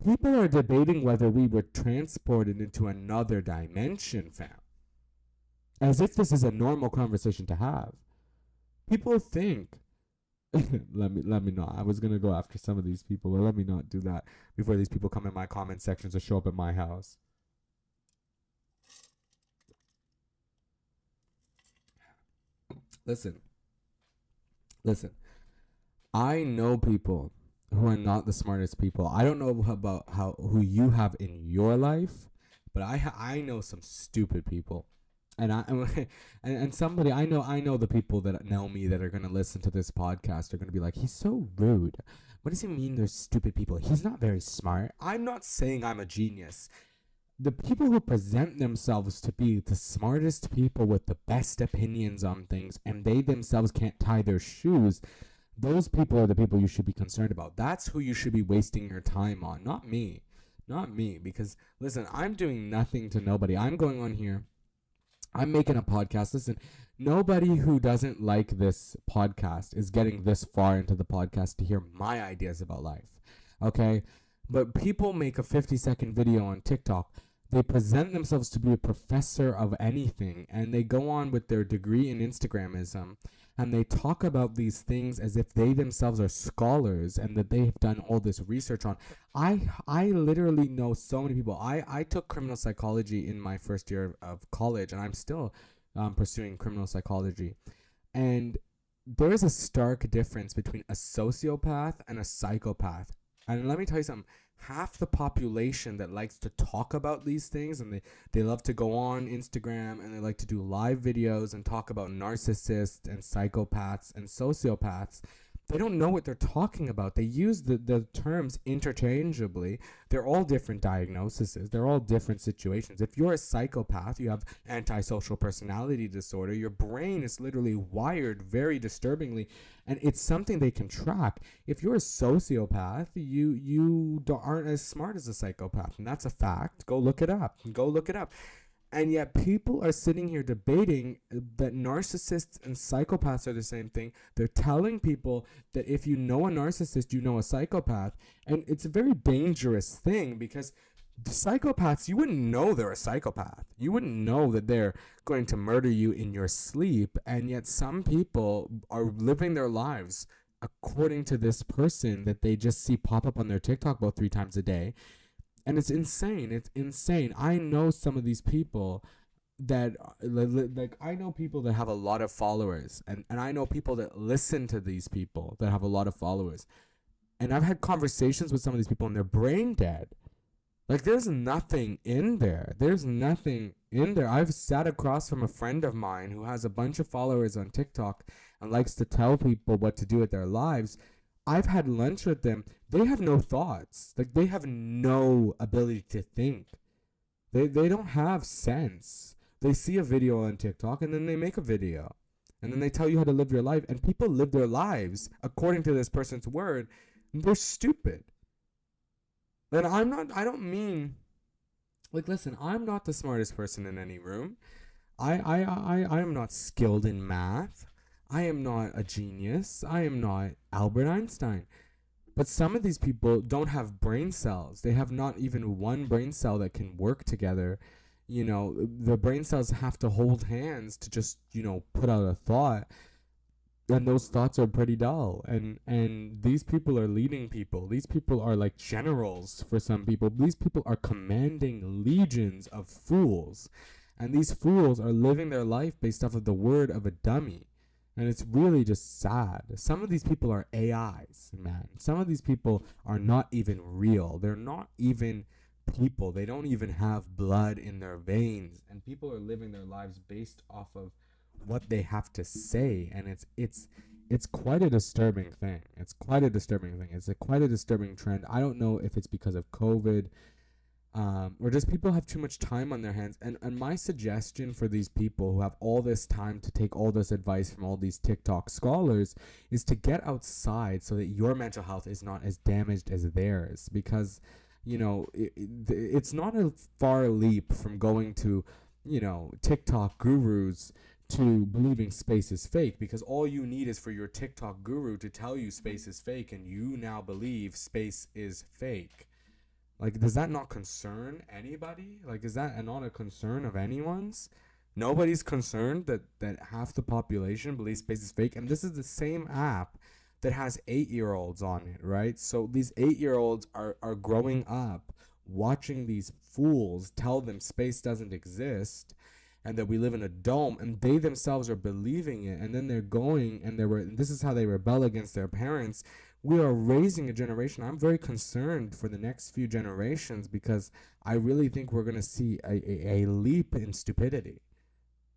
People are debating whether we were transported into another dimension, fam. As if this is a normal conversation to have. People think. let me not. I was gonna go after some of these people, but let me not do that before these people come in my comment sections or show up at my house. Listen. I know people who are not the smartest people. I don't know about who you have in your life, but I know some stupid people. And I and somebody I know the people that know me that are gonna listen to this podcast are gonna be like, he's so rude. What does he mean? There's stupid people. He's not very smart. I'm not saying I'm a genius. The people who present themselves to be the smartest people with the best opinions on things, and they themselves can't tie their shoes, those people are the people you should be concerned about. That's who you should be wasting your time on, not me. Not me, because listen, I'm doing nothing to nobody. I'm going on here, I'm making a podcast. Listen, nobody who doesn't like this podcast is getting this far into the podcast to hear my ideas about life. Okay? But people make a 50-second video on TikTok. They present themselves to be a professor of anything, and they go on with their degree in Instagramism, and they talk about these things as if they themselves are scholars and that they have done all this research on. I literally know so many people. I took criminal psychology in my first year of college, and I'm still pursuing criminal psychology. And there is a stark difference between a sociopath and a psychopath. And let me tell you something. Half the population that likes to talk about these things, and they love to go on Instagram and they like to do live videos and talk about narcissists and psychopaths and sociopaths, they don't know what they're talking about. They use the terms interchangeably. They're all different diagnoses. They're all different situations. If you're a psychopath, you have antisocial personality disorder. Your brain is literally wired very disturbingly, and it's something they can track. If you're a sociopath, you aren't as smart as a psychopath, and that's a fact. Go look it up. Go look it up. And yet people are sitting here debating that narcissists and psychopaths are the same thing. They're telling people that if you know a narcissist, you know a psychopath. And it's a very dangerous thing, because the psychopaths, you wouldn't know they're a psychopath. You wouldn't know that they're going to murder you in your sleep. And yet some people are living their lives according to this person that they just see pop up on their TikTok about 3 times a day. And it's insane. It's insane. I know some of these people that, like, I know people that have a lot of followers, and I know people that listen to these people that have a lot of followers. And I've had conversations with some of these people, and they're brain dead. Like, there's nothing in there. There's nothing in there. I've sat across from a friend of mine who has a bunch of followers on TikTok and likes to tell people what to do with their lives. I've had lunch with them. They have no thoughts. Like, they have no ability to think. They don't have sense. They see a video on TikTok and then they make a video. And then they tell you how to live your life. And people live their lives according to this person's word. They're stupid. And I don't mean, like, listen, I'm not the smartest person in any room. I am not skilled in math. I am not a genius. I am not Albert Einstein. But some of these people don't have brain cells. They have not even one brain cell that can work together. You know, the brain cells have to hold hands to just, put out a thought. And those thoughts are pretty dull. And these people are leading people. These people are like generals for some people. These people are commanding legions of fools. And these fools are living their life based off of the word of a dummy. And it's really just sad. Some of these people are AIs, man. Some of these people are not even real. They're not even people. They don't even have blood in their veins. And people are living their lives based off of what they have to say. And it's quite a disturbing thing. It's quite a disturbing thing. It's quite a disturbing trend. I don't know if it's because of COVID, or just people have too much time on their hands. And my suggestion for these people who have all this time to take all this advice from all these TikTok scholars is to get outside so that your mental health is not as damaged as theirs. Because, it's not a far leap from going to, TikTok gurus to believing space is fake, because all you need is for your TikTok guru to tell you space is fake, and you now believe space is fake. Like, does that not concern anybody? Like, is that not a concern of anyone's? Nobody's concerned that half the population believes space is fake. And this is the same app that has 8-year-olds on it, right? So these 8-year-olds are growing up watching these fools tell them space doesn't exist and that we live in a dome, and they themselves are believing it. And then they're going and this is how they rebel against their parents. We are raising a generation. I'm very concerned for the next few generations, because I really think we're going to see a leap in stupidity.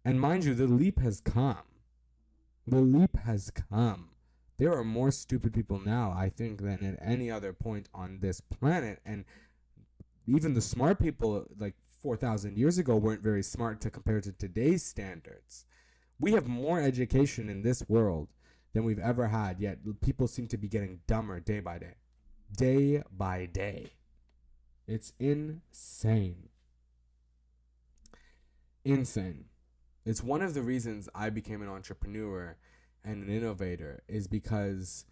And mind you, the leap has come. The leap has come. There are more stupid people now, I think, than at any other point on this planet. And even the smart people, like 4,000 years ago, weren't very smart to compare to today's standards. We have more education in this world than we've ever had, yet people seem to be getting dumber day by day. Day by day. It's insane. Insane. It's one of the reasons I became an entrepreneur and an innovator, is because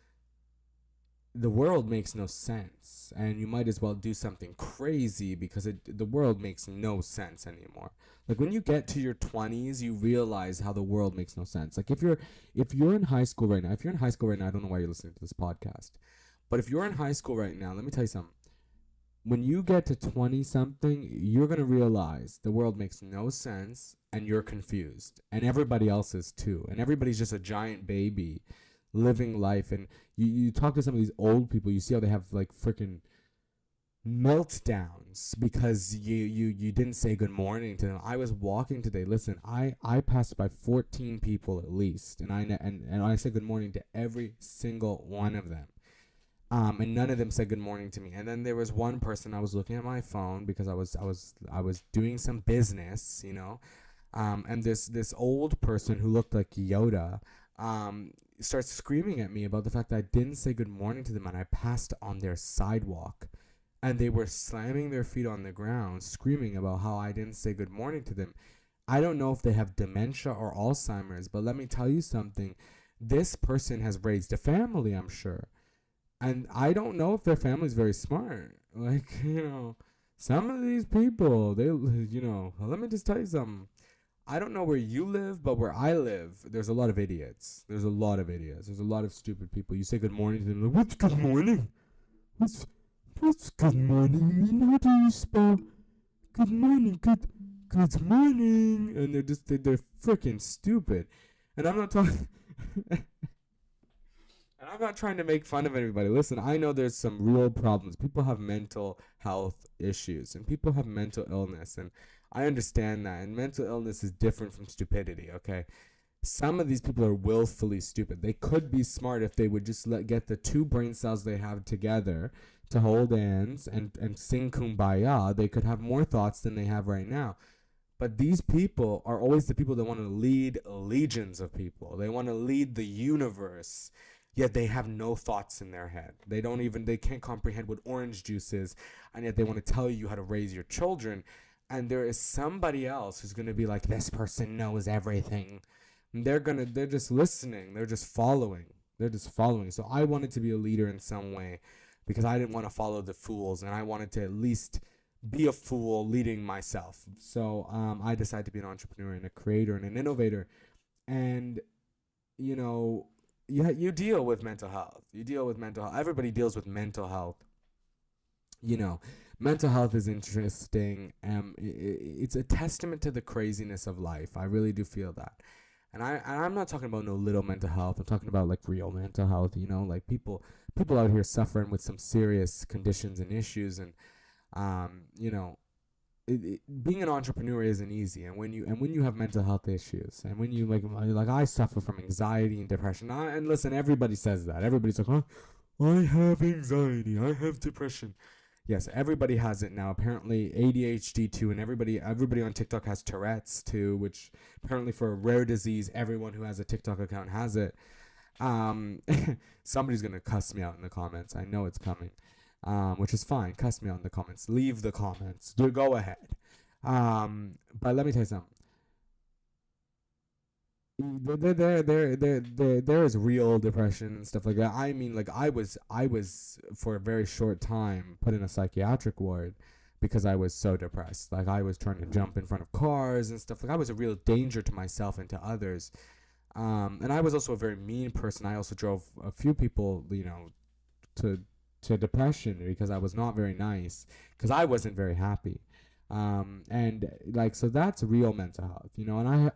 the world makes no sense, and you might as well do something crazy because the world makes no sense anymore. Like when you get to your 20s, you realize how the world makes no sense. Like if you're in high school right now, I don't know why you're listening to this podcast, but if you're in high school right now, let me tell you something. When you get to 20 something, you're going to realize the world makes no sense and you're confused, and everybody else is too, and everybody's just a giant baby living life. And you talk to some of these old people, you see how they have like freaking meltdowns because you didn't say good morning to them. I was walking today. Listen, I passed by 14 people at least, and I said good morning to every single one of them. And none of them said good morning to me. And then there was one person, I was looking at my phone because I was doing some business, and this old person who looked like Yoda starts screaming at me about the fact that I didn't say good morning to them, and I passed on their sidewalk, and they were slamming their feet on the ground, screaming about how I didn't say good morning to them. I don't know if they have dementia or Alzheimer's, but let me tell you something. This person has raised a family, I'm sure. And I don't know if their family's very smart. Like, some of these people, let me just tell you something. I don't know where you live, but where I live, there's a lot of idiots. There's a lot of stupid people. You say good morning to them, like, what's good morning? What's good morning mean? How do you spell good morning? Good morning. And they're freaking stupid. And I'm not talking... And I'm not trying to make fun of anybody. Listen, I know there's some real problems. People have mental health issues, and people have mental illness, and I understand that. And mental illness is different from stupidity, okay? Some of these people are willfully stupid. They could be smart if they would just get the two brain cells they have together to hold hands and sing Kumbaya. They could have more thoughts than they have right now. But these people are always the people that want to lead legions of people. They want to lead the universe. Yet they have no thoughts in their head. They can't comprehend what orange juice is, and yet they want to tell you how to raise your children. And there is somebody else who's going to be like, this person knows everything. And they're just listening. They're just following. So I wanted to be a leader in some way because I didn't want to follow the fools, and I wanted to at least be a fool leading myself. So I decided to be an entrepreneur and a creator and an innovator. And, you deal with mental health. Everybody deals with mental health. Mental health is interesting. It's a testament to the craziness of life. I really do feel that. And I'm not talking about no little mental health. I'm talking about like real mental health. Like people out here suffering with some serious conditions and issues. And being an entrepreneur isn't easy, and when you have mental health issues, and when you like I suffer from anxiety and depression, and listen, everybody says that. Everybody's like, I have anxiety, I have depression. Yes, everybody has it now. Apparently ADHD too, and everybody on TikTok has Tourette's too, which apparently for a rare disease, everyone who has a TikTok account has it. Somebody's gonna cuss me out in the comments. I know it's coming. Which is fine. Cuss me out in the comments. Leave the comments. Go ahead. But let me tell you something. There is real depression and stuff like that. I mean, like I was for a very short time put in a psychiatric ward because I was so depressed. Like I was trying to jump in front of cars and stuff. Like I was a real danger to myself and to others. And I was also a very mean person. I also drove a few people, to depression because I was not very nice, because I wasn't very happy. So that's real mental health, and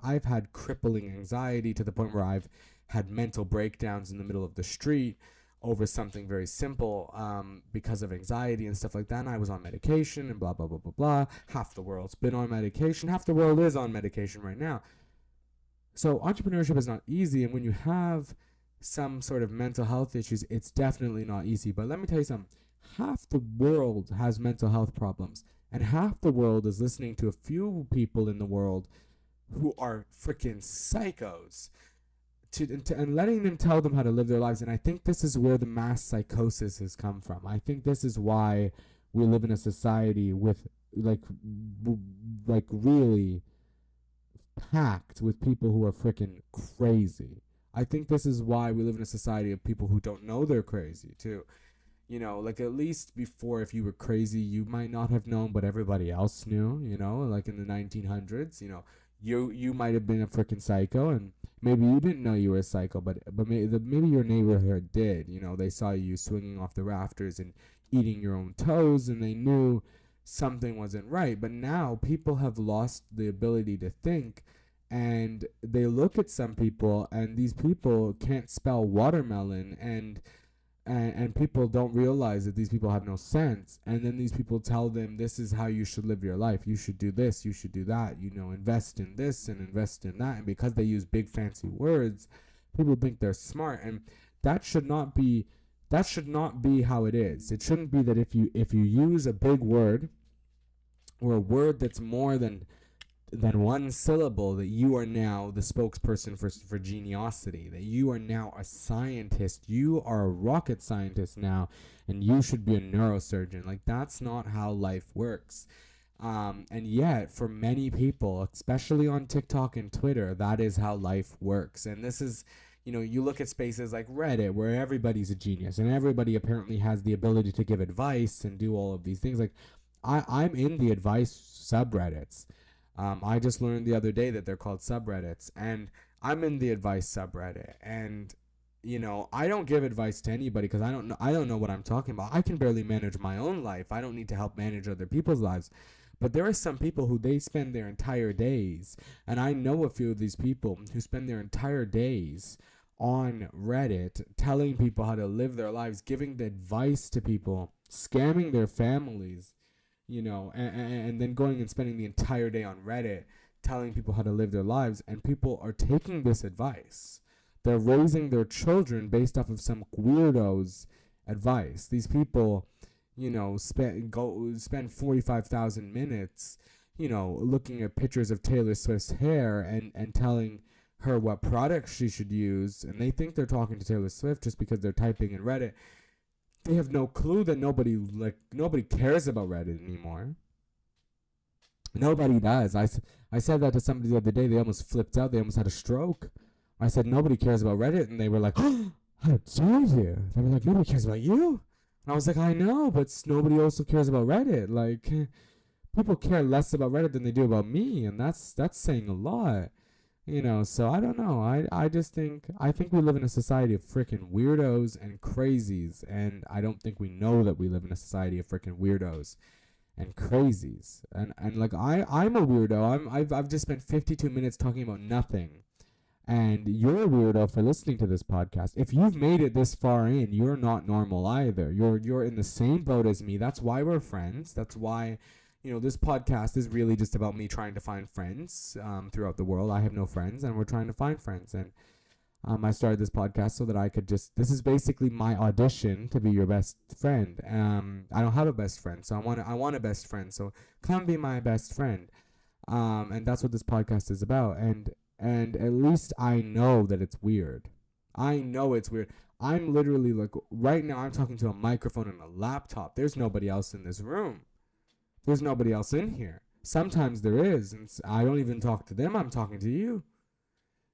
I've had crippling anxiety to the point where I've had mental breakdowns in the middle of the street over something very simple because of anxiety and stuff like that. And I was on medication and blah, blah, blah, blah, blah. Half the world's been on medication. Half the world is on medication right now. So entrepreneurship is not easy. And when you have some sort of mental health issues, it's definitely not easy. But let me tell you something. Half the world has mental health problems. And half the world is listening to a few people in the world who are freaking psychos and letting them tell them how to live their lives. And I think this is where the mass psychosis has come from. I think this is why we live in a society with like really packed with people who are freaking crazy. I think this is why we live in a society of people who don't know they're crazy too. You know, like at least before, if you were crazy, you might not have known, but everybody else knew, you know, like in the 1900s, you know, you might have been a freaking psycho, and maybe you didn't know you were a psycho, but maybe your neighborhood did. You know, they saw you swinging off the rafters and eating your own toes, and they knew something wasn't right. But now people have lost the ability to think, and they look at some people, and these people can't spell watermelon, and people don't realize that these people have no sense. And then these people tell them, this is how you should live your life. You should do this, you should do that, you know, invest in this and invest in that. And because they use big fancy words, people think they're smart. And that should not be how it is. It shouldn't be that if you use a big word or a word that's more than one syllable, that you are now the spokesperson for geniosity, that you are now a scientist, you are a rocket scientist now, and you should be a neurosurgeon. Like, that's not how life works. And yet, for many people, especially on TikTok and Twitter, that is how life works. And this is, you know, you look at spaces like Reddit, where everybody's a genius, and everybody apparently has the ability to give advice and do all of these things. Like, I'm in the advice subreddits. I just learned the other day that they're called subreddits, and I'm in the advice subreddit. And you know, I don't give advice to anybody because I don't know what I'm talking about. I can barely manage my own life. I don't need to help manage other people's lives. But there are some people who they spend their entire days, and I know a few of these people who spend their entire days on Reddit telling people how to live their lives, giving the advice to people, scamming their families, you know, and then going and spending the entire day on Reddit telling people how to live their lives. And people are taking this advice. They're raising their children based off of some weirdo's advice. These people, you know, spend 45,000 minutes, you know, looking at pictures of Taylor Swift's hair and telling her what products she should use. And they think they're talking to Taylor Swift just because they're typing in Reddit. They have no clue that nobody cares about Reddit anymore. Nobody does. I said that to somebody the other day. They almost flipped out. They almost had a stroke. I said, nobody cares about Reddit. And they were like, oh, how dare you? They were like, nobody cares about you? And I was like, I know, but nobody also cares about Reddit. Like, people care less about Reddit than they do about me. And that's saying a lot. You know, so I don't know. I think we live in a society of freaking weirdos and crazies, and I don't think we know that we live in a society of freaking weirdos and crazies. And like I'm a weirdo. I've just spent 52 minutes talking about nothing. And you're a weirdo for listening to this podcast. If you've made it this far in, you're not normal either. You're in the same boat as me. That's why we're friends. That's why, you know, this podcast is really just about me trying to find friends throughout the world. I have no friends, and we're trying to find friends. And I started this podcast so that I could this is basically my audition to be your best friend. I don't have a best friend, so I want a best friend. So come be my best friend. And that's what this podcast is about. And at least I know that it's weird. I know it's weird. I'm literally like, right now I'm talking to a microphone and a laptop. There's nobody else in this room. There's nobody else in here. Sometimes there is, and I don't even talk to them. I'm talking to you.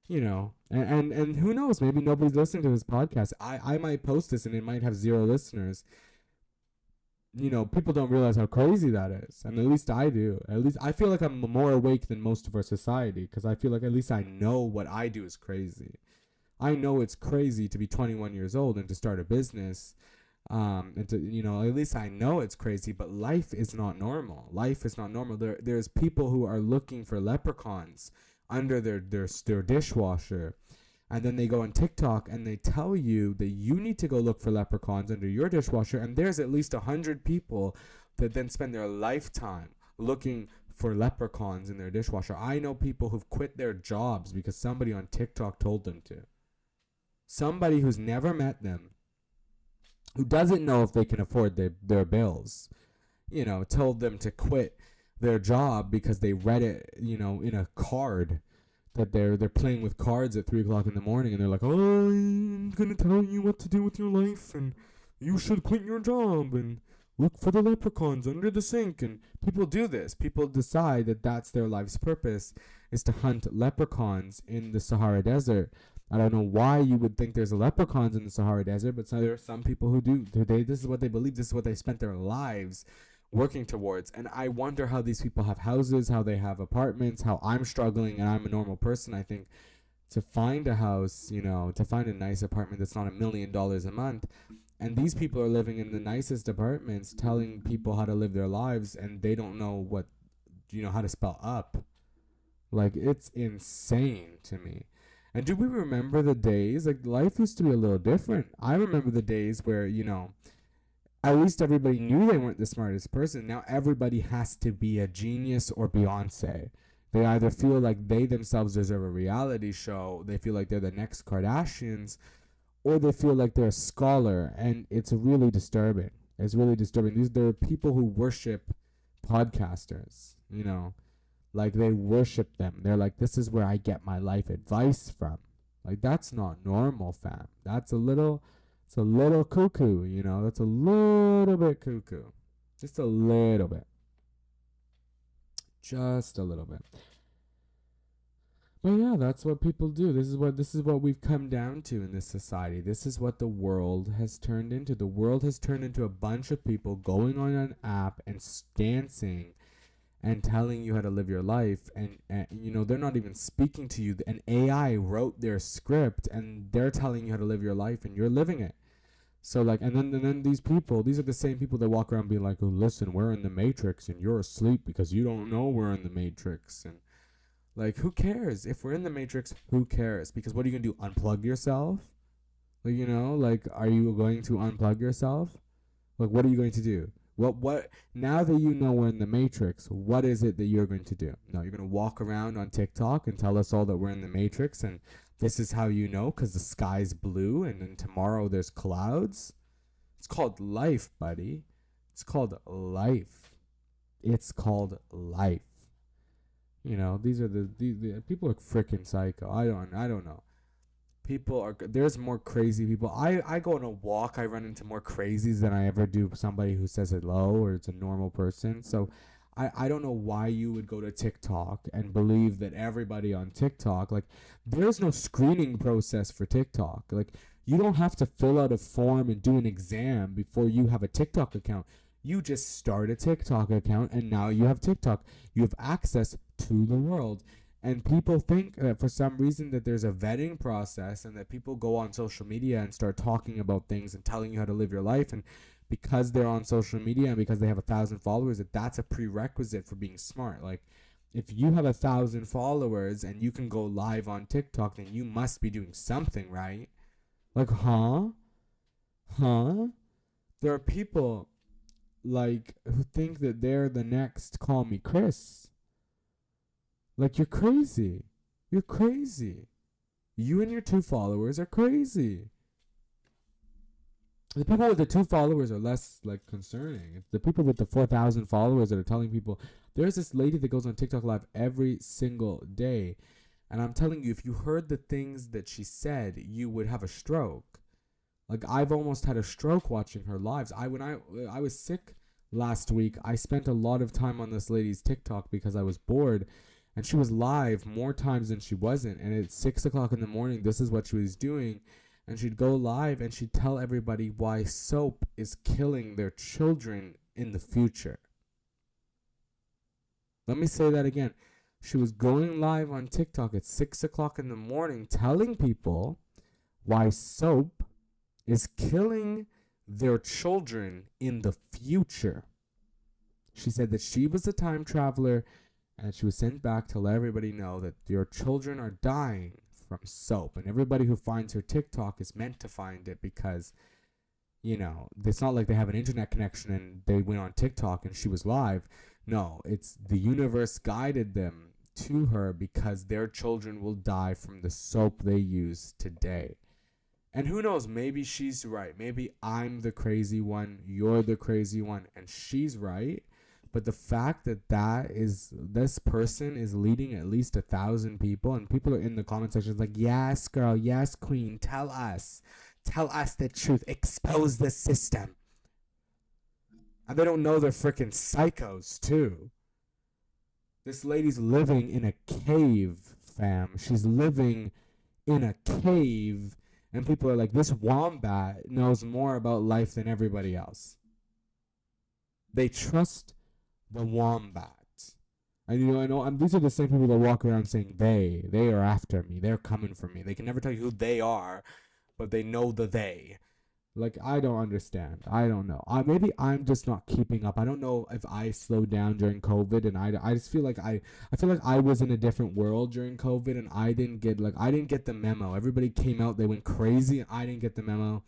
You know, and who knows? Maybe nobody's listening to this podcast. I might post this and it might have 0 listeners. You know, people don't realize how crazy that is. And at least I do. At least I feel like I'm more awake than most of our society, because I feel like at least I know what I do is crazy. I know it's crazy to be 21 years old and to start a business. And to, you know, at least I know it's crazy, but life is not normal. Life is not normal. There's people who are looking for leprechauns under their dishwasher. And then they go on TikTok and they tell you that you need to go look for leprechauns under your dishwasher. And there's at least 100 people that then spend their lifetime looking for leprechauns in their dishwasher. I know people who've quit their jobs because somebody on TikTok told them to. Somebody who's never met them, who doesn't know if they can afford their bills, told them to quit their job because they read it, in a card that they're playing with cards at 3 o'clock in the morning, and they're like, oh, I'm gonna tell you what to do with your life, and you should quit your job and look for the leprechauns under the sink. And people do this. People decide that that's their life's purpose, is to hunt leprechauns in the Sahara Desert. I don't know why you would think there's leprechauns in the Sahara Desert, but there are some people who do. This is what they believe. This is what they spent their lives working towards. And I wonder how these people have houses, how they have apartments, how I'm struggling, and I'm a normal person, I think, to find a house, to find a nice apartment that's not $1 million a month. And these people are living in the nicest apartments, telling people how to live their lives, and they don't know what, how to spell up. Like, it's insane to me. And do we remember the days? Like, life used to be a little different. I remember the days where, at least everybody knew they weren't the smartest person. Now everybody has to be a genius or Beyonce. They either feel like they themselves deserve a reality show, they feel like they're the next Kardashians, or they feel like they're a scholar, and it's really disturbing. It's really disturbing. There are people who worship podcasters, like they worship them. They're like, this is where I get my life advice from. Like, that's not normal, fam. It's a little cuckoo, That's a little bit cuckoo. Just a little bit. Just a little bit. But yeah, that's what people do. This is what we've come down to in this society. This is what the world has turned into. The world has turned into a bunch of people going on an app and dancing and telling you how to live your life, and they're not even speaking to you. An AI wrote their script and they're telling you how to live your life, and you're living it. So and then these are the same people that walk around being like, oh, listen, we're in the Matrix and you're asleep because you don't know we're in the Matrix. And like, who cares? If we're in the Matrix, who cares? Because what are you gonna do? Unplug yourself? Like, are you going to unplug yourself? Like, what are you going to do? What now that you know we're in the Matrix, what is it that you're going to do? No, you're going to walk around on TikTok and tell us all that we're in the Matrix, and this is how you know, because the sky's blue and then tomorrow there's clouds. It's called life, buddy. It's called life. It's called life. These are the people are freaking psycho. I don't know. There's more crazy people. I go on a walk, I run into more crazies than I ever do somebody who says hello or it's a normal person. So I don't know why you would go to TikTok and believe that everybody on TikTok, like, there's no screening process for TikTok. Like, you don't have to fill out a form and do an exam before you have a TikTok account. You just start a TikTok account and now you have TikTok. You have access to the world. And people think that for some reason that there's a vetting process and that people go on social media and start talking about things and telling you how to live your life. And because they're on social media and because they have 1,000 followers, that's a prerequisite for being smart. Like, if you have 1,000 followers and you can go live on TikTok, then you must be doing something right. Like, huh? There are people like who think that they're the next Call Me Chris. Like, you're crazy. You're crazy. You and your 2 followers are crazy. The people with the 2 followers are less, like, concerning. It's the people with the 4,000 followers that are telling people. There's this lady that goes on TikTok live every single day. And I'm telling you, if you heard the things that she said, you would have a stroke. Like, I've almost had a stroke watching her lives. When I was sick last week, I spent a lot of time on this lady's TikTok because I was bored. And she was live more times than she wasn't. And at 6 o'clock in the morning, this is what she was doing. And she'd go live and she'd tell everybody why soap is killing their children in the future. Let me say that again. She was going live on TikTok at 6 o'clock in the morning telling people why soap is killing their children in the future. She said that she was a time traveler and she was sent back to let everybody know that your children are dying from soap. And everybody who finds her TikTok is meant to find it because, it's not like they have an internet connection and they went on TikTok and she was live. No, it's the universe guided them to her because their children will die from the soap they use today. And who knows, maybe she's right. Maybe I'm the crazy one, you're the crazy one, and she's right. But the fact that this person is leading at least 1,000 people, and people are in the comment section like, yes, girl, yes, queen, tell us the truth, expose the system. And they don't know they're freaking psychos too. This lady's living in a cave, fam. She's living in a cave, and people are like, this wombat knows more about life than everybody else. They trust the wombat. And I know these are the same people that walk around saying they are after me, they're coming for me. They can never tell you who they are, but they know the they. Like, I don't understand. I don't know. Maybe I'm just not keeping up. I don't know if I slowed down during COVID, and I just feel like I feel like I was in a different world during COVID, and I didn't get the memo. Everybody came out, they went crazy, and I didn't get the memo.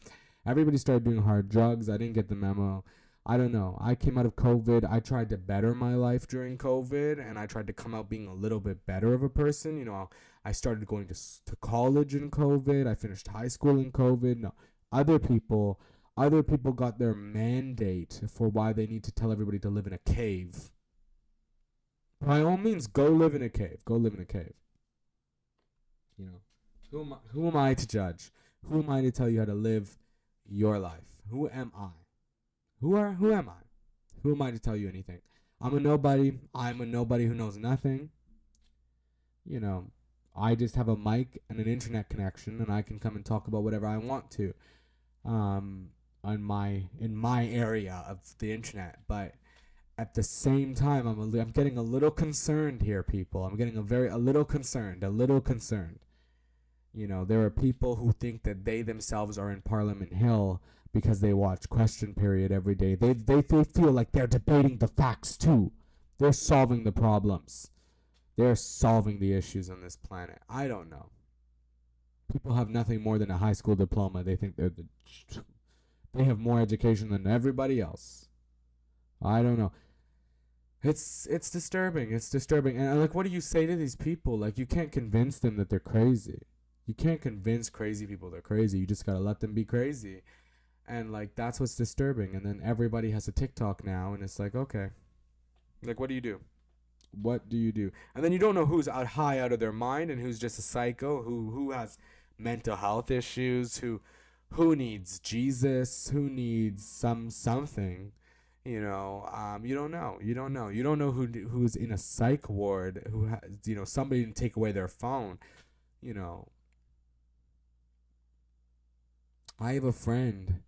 Everybody started doing hard drugs. I didn't get the memo. I don't know. I came out of COVID. I tried to better my life during COVID, and I tried to come out being a little bit better of a person. I started going to college in COVID. I finished high school in COVID. No, other people got their mandate for why they need to tell everybody to live in a cave. By all means, go live in a cave. Go live in a cave. Who am I to judge? Who am I to tell you how to live your life? Who am I? Who am I? Who am I to tell you anything? I'm a nobody. I'm a nobody who knows nothing. I just have a mic and an internet connection, and I can come and talk about whatever I want to, in my area of the internet. But at the same time, I'm getting a little concerned here, people. I'm getting a little concerned. There are people who think that they themselves are in Parliament Hill because they watch Question Period every day. They feel like they're debating the facts too. They're solving the problems. They're solving the issues on this planet. I don't know. People have nothing more than a high school diploma. They think they have more education than everybody else. I don't know. It's disturbing. It's disturbing. And like, what do you say to these people? Like, you can't convince them that they're crazy. You can't convince crazy people they're crazy. You just gotta let them be crazy. And like, that's what's disturbing. And then everybody has a TikTok now, and it's like, okay, like, what do you do? What do you do? And then you don't know who's high out of their mind and who's just a psycho, who has mental health issues, who needs Jesus, who needs something. You don't know. You don't know who's in a psych ward, who has, somebody to take away their phone. I have a friend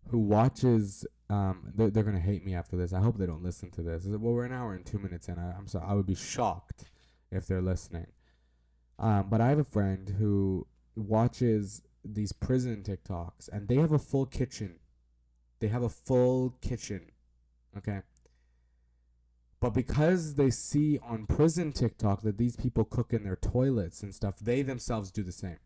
who watches. They're gonna hate me after this. I hope they don't listen to this. Well, we're an hour and 2 minutes in. I'm sorry. I would be shocked if they're listening. But I have a friend who watches these prison TikToks, and they have a full kitchen. Okay. But because they see on prison TikTok that these people cook in their toilets and stuff, they themselves do the same.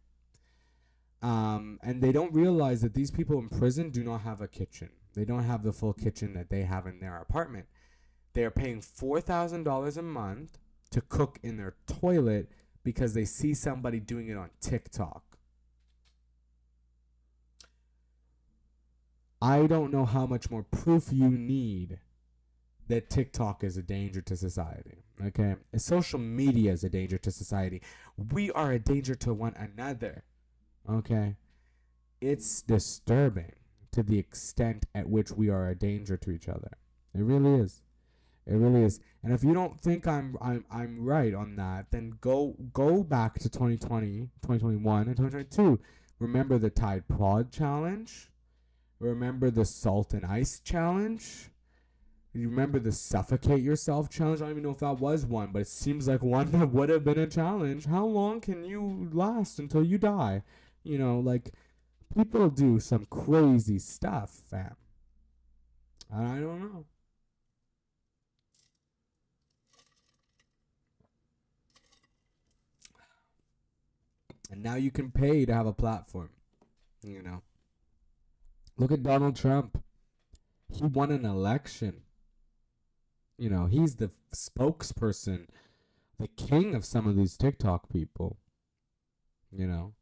And they don't realize that these people in prison do not have a kitchen. They don't have the full kitchen that they have in their apartment. They are paying $4,000 a month to cook in their toilet because they see somebody doing it on TikTok. I don't know how much more proof you need that TikTok is a danger to society. Okay? Social media is a danger to society. We are a danger to one another. Okay? It's disturbing to the extent at which we are a danger to each other. It really is. It really is. And if you don't think I'm right on that, then go back to 2020, 2021, and 2022. Remember the Tide Pod challenge? Remember the Salt and Ice challenge? You remember the Suffocate Yourself challenge? I don't even know if that was one, but it seems like one that would have been a challenge. How long can you last until you die? Like, people do some crazy stuff, fam. I don't know. And now you can pay to have a platform. You know, look at Donald Trump. He won an election. You know, he's the spokesperson, the king of some of these TikTok people. You know,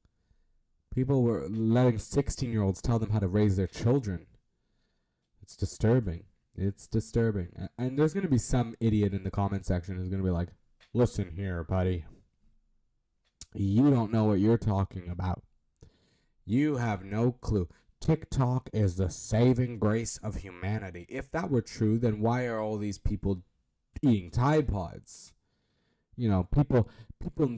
people were letting 16-year-olds tell them how to raise their children. It's disturbing. It's disturbing. And there's going to be some idiot in the comment section who's going to be like, listen here, buddy. You don't know what you're talking about. You have no clue. TikTok is the saving grace of humanity. If that were true, then why are all these people eating Tide Pods? You know, people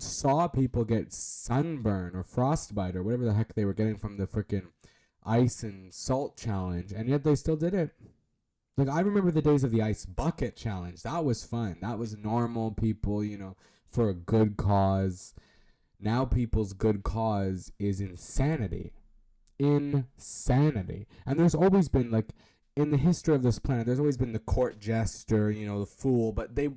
saw people get sunburn or frostbite or whatever the heck they were getting from the freaking ice and salt challenge, and yet they still did it. Like, I remember the days of the ice bucket challenge. That was fun. That was normal people, you know, for a good cause. Now people's good cause is insanity. Insanity. And there's always been, like, in the history of this planet, there's always been the court jester, you know, the fool, but they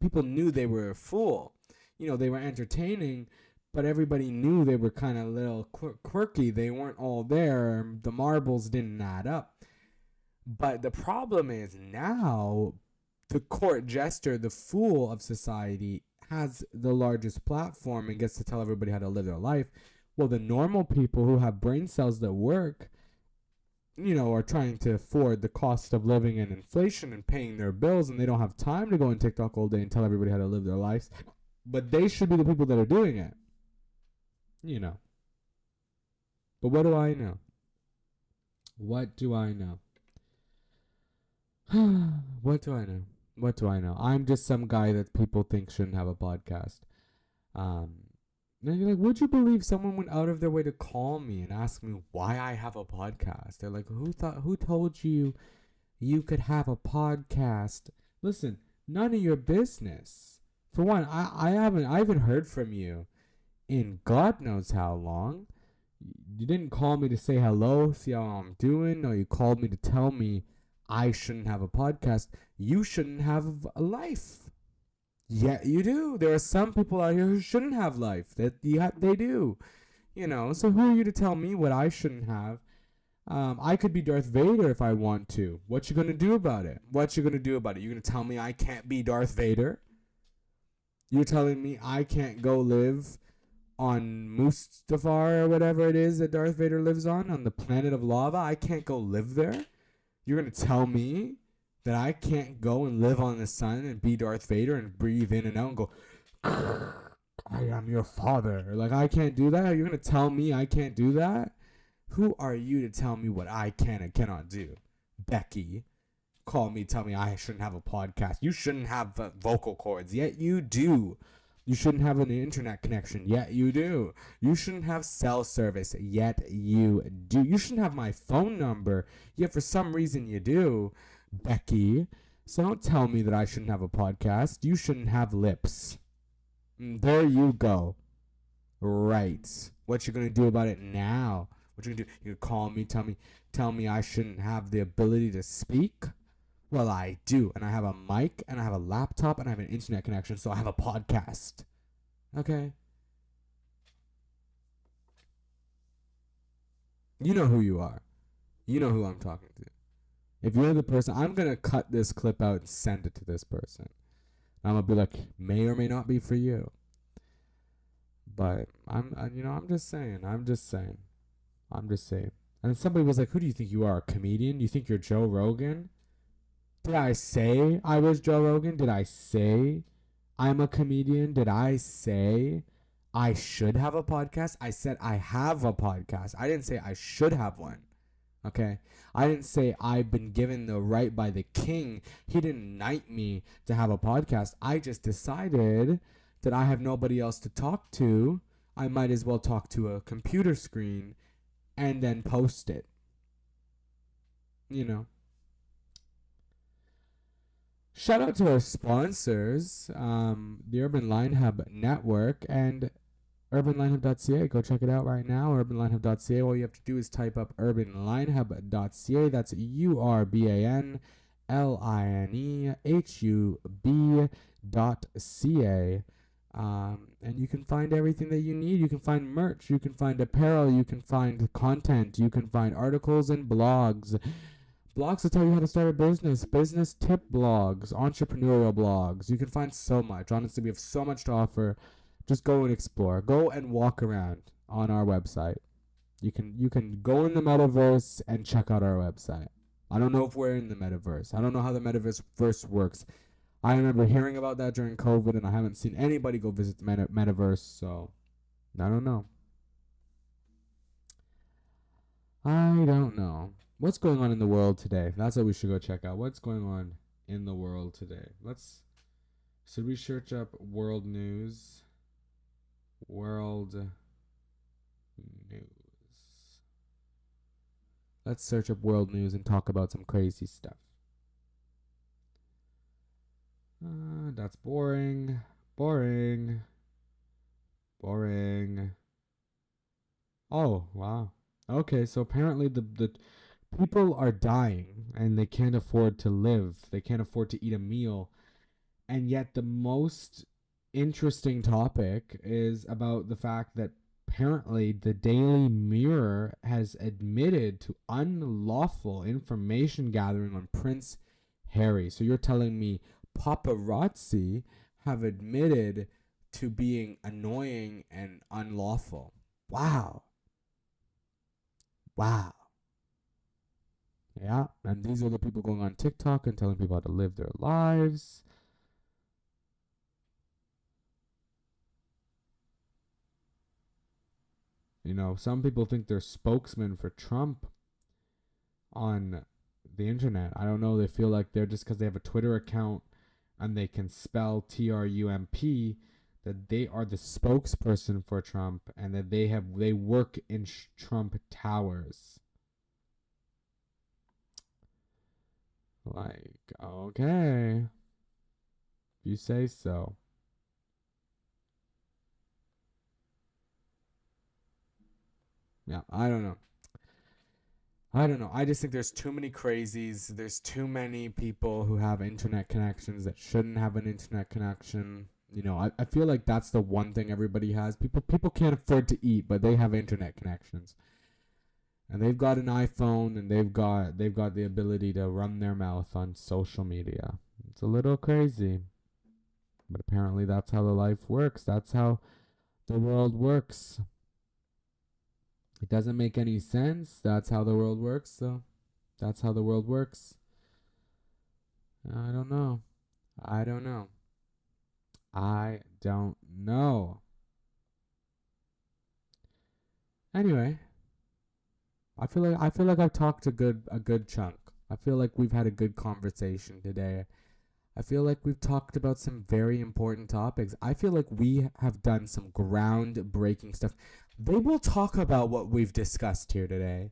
people knew they were a fool. You know, they were entertaining, but everybody knew they were kind of a little quirky. They weren't all there. The marbles didn't add up. But the problem is now the court jester, the fool of society, has the largest platform and gets to tell everybody how to live their life. Well, the normal people who have brain cells that work, you know, are trying to afford the cost of living and inflation and paying their bills, and they don't have time to go on TikTok all day and tell everybody how to live their lives. But they should be the people that are doing it. You know. But what do I know? What do I know? What do I know? What do I know? I'm just some guy that people think shouldn't have a podcast. And you're like, would you believe someone went out of their way to call me and ask me why I have a podcast? They're like, who told you you could have a podcast? Listen, none of your business. For one, I haven't heard from you in God knows how long. You didn't call me to say hello, see how I'm doing. No, you called me to tell me I shouldn't have a podcast. You shouldn't have a life. Yeah, you do. There are some people out here who shouldn't have life. They do. You know, so who are you to tell me what I shouldn't have? I could be Darth Vader if I want to. What you gonna do about it? What you gonna do about it? You gonna tell me I can't be Darth Vader? You're telling me I can't go live on Mustafar or whatever it is that Darth Vader lives on the planet of lava? I can't go live there? You're going to tell me that I can't go and live on the sun and be Darth Vader and breathe in and out and go, I am your father. Like, I can't do that? You're going to tell me I can't do that? Who are you to tell me what I can and cannot do? Becky, call me, tell me I shouldn't have a podcast. You shouldn't have vocal cords, yet you do. You shouldn't have an internet connection, yet you do. You shouldn't have cell service, yet you do. You shouldn't have my phone number, yet for some reason you do, Becky. So don't tell me that I shouldn't have a podcast. You shouldn't have lips. There you go. Right. What you gonna do about it now? What you gonna do? You gonna call me, tell me I shouldn't have the ability to speak? Well, I do, and I have a mic, and I have a laptop, and I have an internet connection, so I have a podcast. Okay? You know who you are. You know who I'm talking to. If you're the person, I'm going to cut this clip out and send it to this person. I'm going to be like, may or may not be for you. But, I'm just saying. And somebody was like, who do you think you are, a comedian? Do you think you're Joe Rogan? Did I say I was Joe Rogan? Did I say I'm a comedian? Did I say I should have a podcast? I said I have a podcast. I didn't say I should have one. Okay? I didn't say I've been given the right by the king. He didn't knight me to have a podcast. I just decided that I have nobody else to talk to. I might as well talk to a computer screen and then post it. You know. Shout out to our sponsors, the Urban Line Hub Network and urbanlinehub.ca. Go check it out right now, urbanlinehub.ca. All you have to do is type up urbanlinehub.ca. That's URBANLINEHUB.ca. And you can find everything that you need. You can find merch, you can find apparel, you can find content, you can find articles and blogs. Blogs that tell you how to start a business, business tip blogs, entrepreneurial blogs. You can find so much. Honestly, we have so much to offer. Just go and explore. Go and walk around on our website. You can go in the metaverse and check out our website. I don't know if we're in the metaverse. I don't know how the metaverse works. I remember hearing about that during COVID, and I haven't seen anybody go visit the metaverse, so I don't know. I don't know. What's going on in the world today? That's what we should go check out. What's going on in the world today? Should we search up world news? World news. Let's search up world news and talk about some crazy stuff. That's boring. Boring. Oh, wow. Okay, so apparently the people are dying and they can't afford to live. They can't afford to eat a meal. And yet the most interesting topic is about the fact that apparently the Daily Mirror has admitted to unlawful information gathering on Prince Harry. So you're telling me paparazzi have admitted to being annoying and unlawful. Wow. Yeah, and these are the people going on TikTok and telling people how to live their lives. You know, some people think they're spokesmen for Trump on the internet. I don't know, they feel like they're just because they have a Twitter account and they can spell Trump, that they are the spokesperson for Trump and that they work in Trump towers. Like, okay, if you say so. Yeah, I don't know. I just think there's too many crazies. There's too many people who have internet connections that shouldn't have an internet connection. You know, I feel like that's the one thing everybody has. People can't afford to eat, but they have internet connections. And they've got an iPhone and they've got the ability to run their mouth on social media. It's a little crazy. But apparently that's how the life works. That's how the world works. It doesn't make any sense. That's how the world works, so that's how the world works. I don't know. I don't know. Anyway, I feel like I've talked a good chunk. I feel like we've had a good conversation today. I feel like we've talked about some very important topics. I feel like we have done some groundbreaking stuff. They will talk about what we've discussed here today.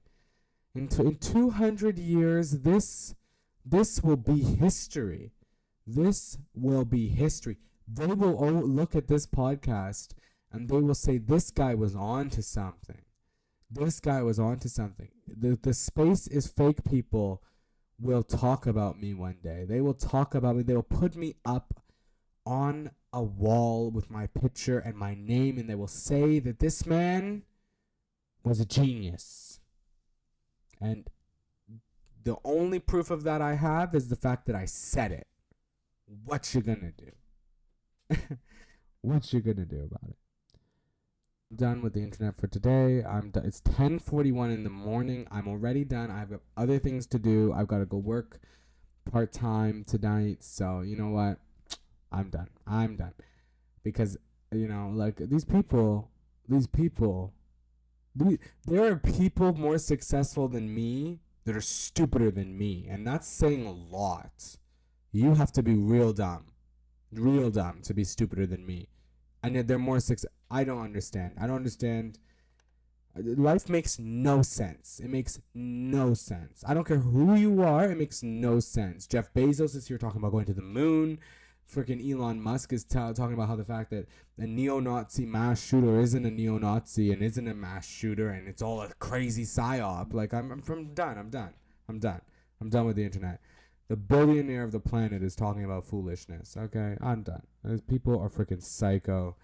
In 200 years, this will be history. This will be history. They will look at this podcast and they will say, this guy was on to something. This guy was on to something. The space is fake people will talk about me one day. They will talk about me. They will put me up on a wall with my picture and my name, and they will say that this man was a genius. And the only proof of that I have is the fact that I said it. What you gonna do? What you gonna do about it? I'm done with the internet for today. It's 10:41 in the morning. I'm already done. I have other things to do. I've got to go work part-time tonight. So, you know what? I'm done. Because, you know, like these people, there are people more successful than me that are stupider than me. And that's saying a lot. You have to be real dumb to be stupider than me. And yet they're more successful. I don't understand. Life makes no sense. It makes no sense. I don't care who you are. It makes no sense. Jeff Bezos is here talking about going to the moon. Freaking Elon Musk is talking about how the fact that a neo-Nazi mass shooter isn't a neo-Nazi and isn't a mass shooter and it's all a crazy psyop. Like, I'm done with the internet. The billionaire of the planet is talking about foolishness. Okay, I'm done. Those people are freaking psycho.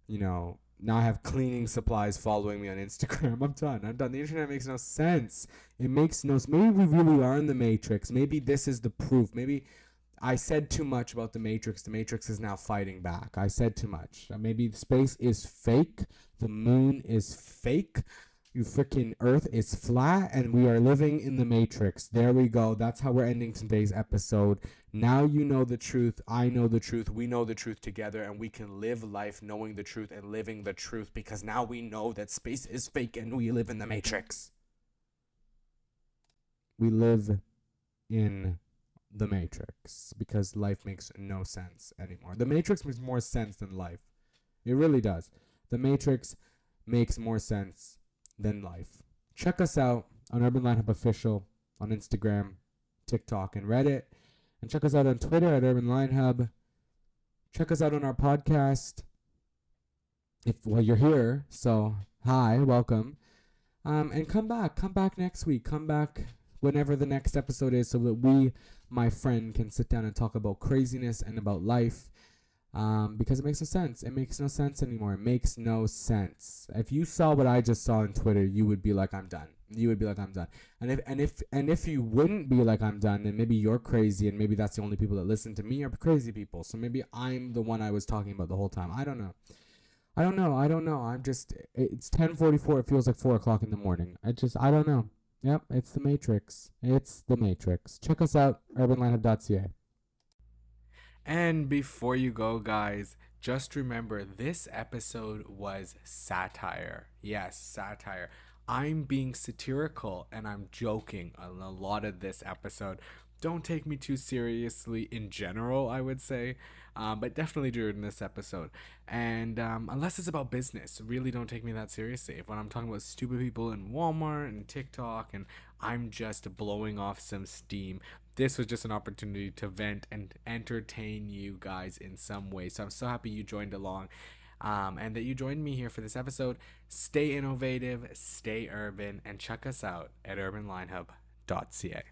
You know, now I have cleaning supplies following me on Instagram. I'm done. I'm done. The internet makes no sense. It makes no sense. Maybe we really are in the Matrix. Maybe this is the proof. Maybe I said too much about the Matrix. The Matrix is now fighting back. I said too much. Maybe space is fake. The moon is fake. You freaking Earth is flat, and we are living in the Matrix. There we go. That's how we're ending today's episode. Now you know the truth. I know the truth. We know the truth together, and we can live life knowing the truth and living the truth, because now we know that space is fake and we live in the Matrix. We live in the Matrix because life makes no sense anymore. The Matrix makes more sense than life. It really does. The Matrix makes more sense than life. Check us out on Urban Line Hub Official on Instagram, TikTok, and Reddit. And check us out on Twitter at Urban Line Hub. Check us out on our podcast. Well, you're here, so hi, welcome. And come back next week. Come back whenever the next episode is, so that we, my friend, can sit down and talk about craziness and about life. Because it makes no sense. It makes no sense anymore. It makes no sense. If you saw what I just saw on Twitter, you would be like, I'm done. You would be like, I'm done. And if you wouldn't be like, I'm done, then maybe you're crazy, and maybe that's the only people that listen to me are crazy people. So maybe I'm the one I was talking about the whole time. I don't know. I'm just, it's 10:44. It feels like 4 o'clock in the morning. I don't know. Yep, it's the Matrix. It's the Matrix. Check us out, urbanlineup.ca. And before you go, guys, just remember this episode was satire. Yes, satire. I'm being satirical and I'm joking on a lot of this episode. Don't take me too seriously in general, I would say, but definitely during this episode. And unless it's about business, really don't take me that seriously. If when I'm talking about stupid people in Walmart and TikTok and I'm just blowing off some steam, this was just an opportunity to vent and entertain you guys in some way. So I'm so happy you joined along. And that you joined me here for this episode. Stay innovative, stay urban, and check us out at urbanlinehub.ca.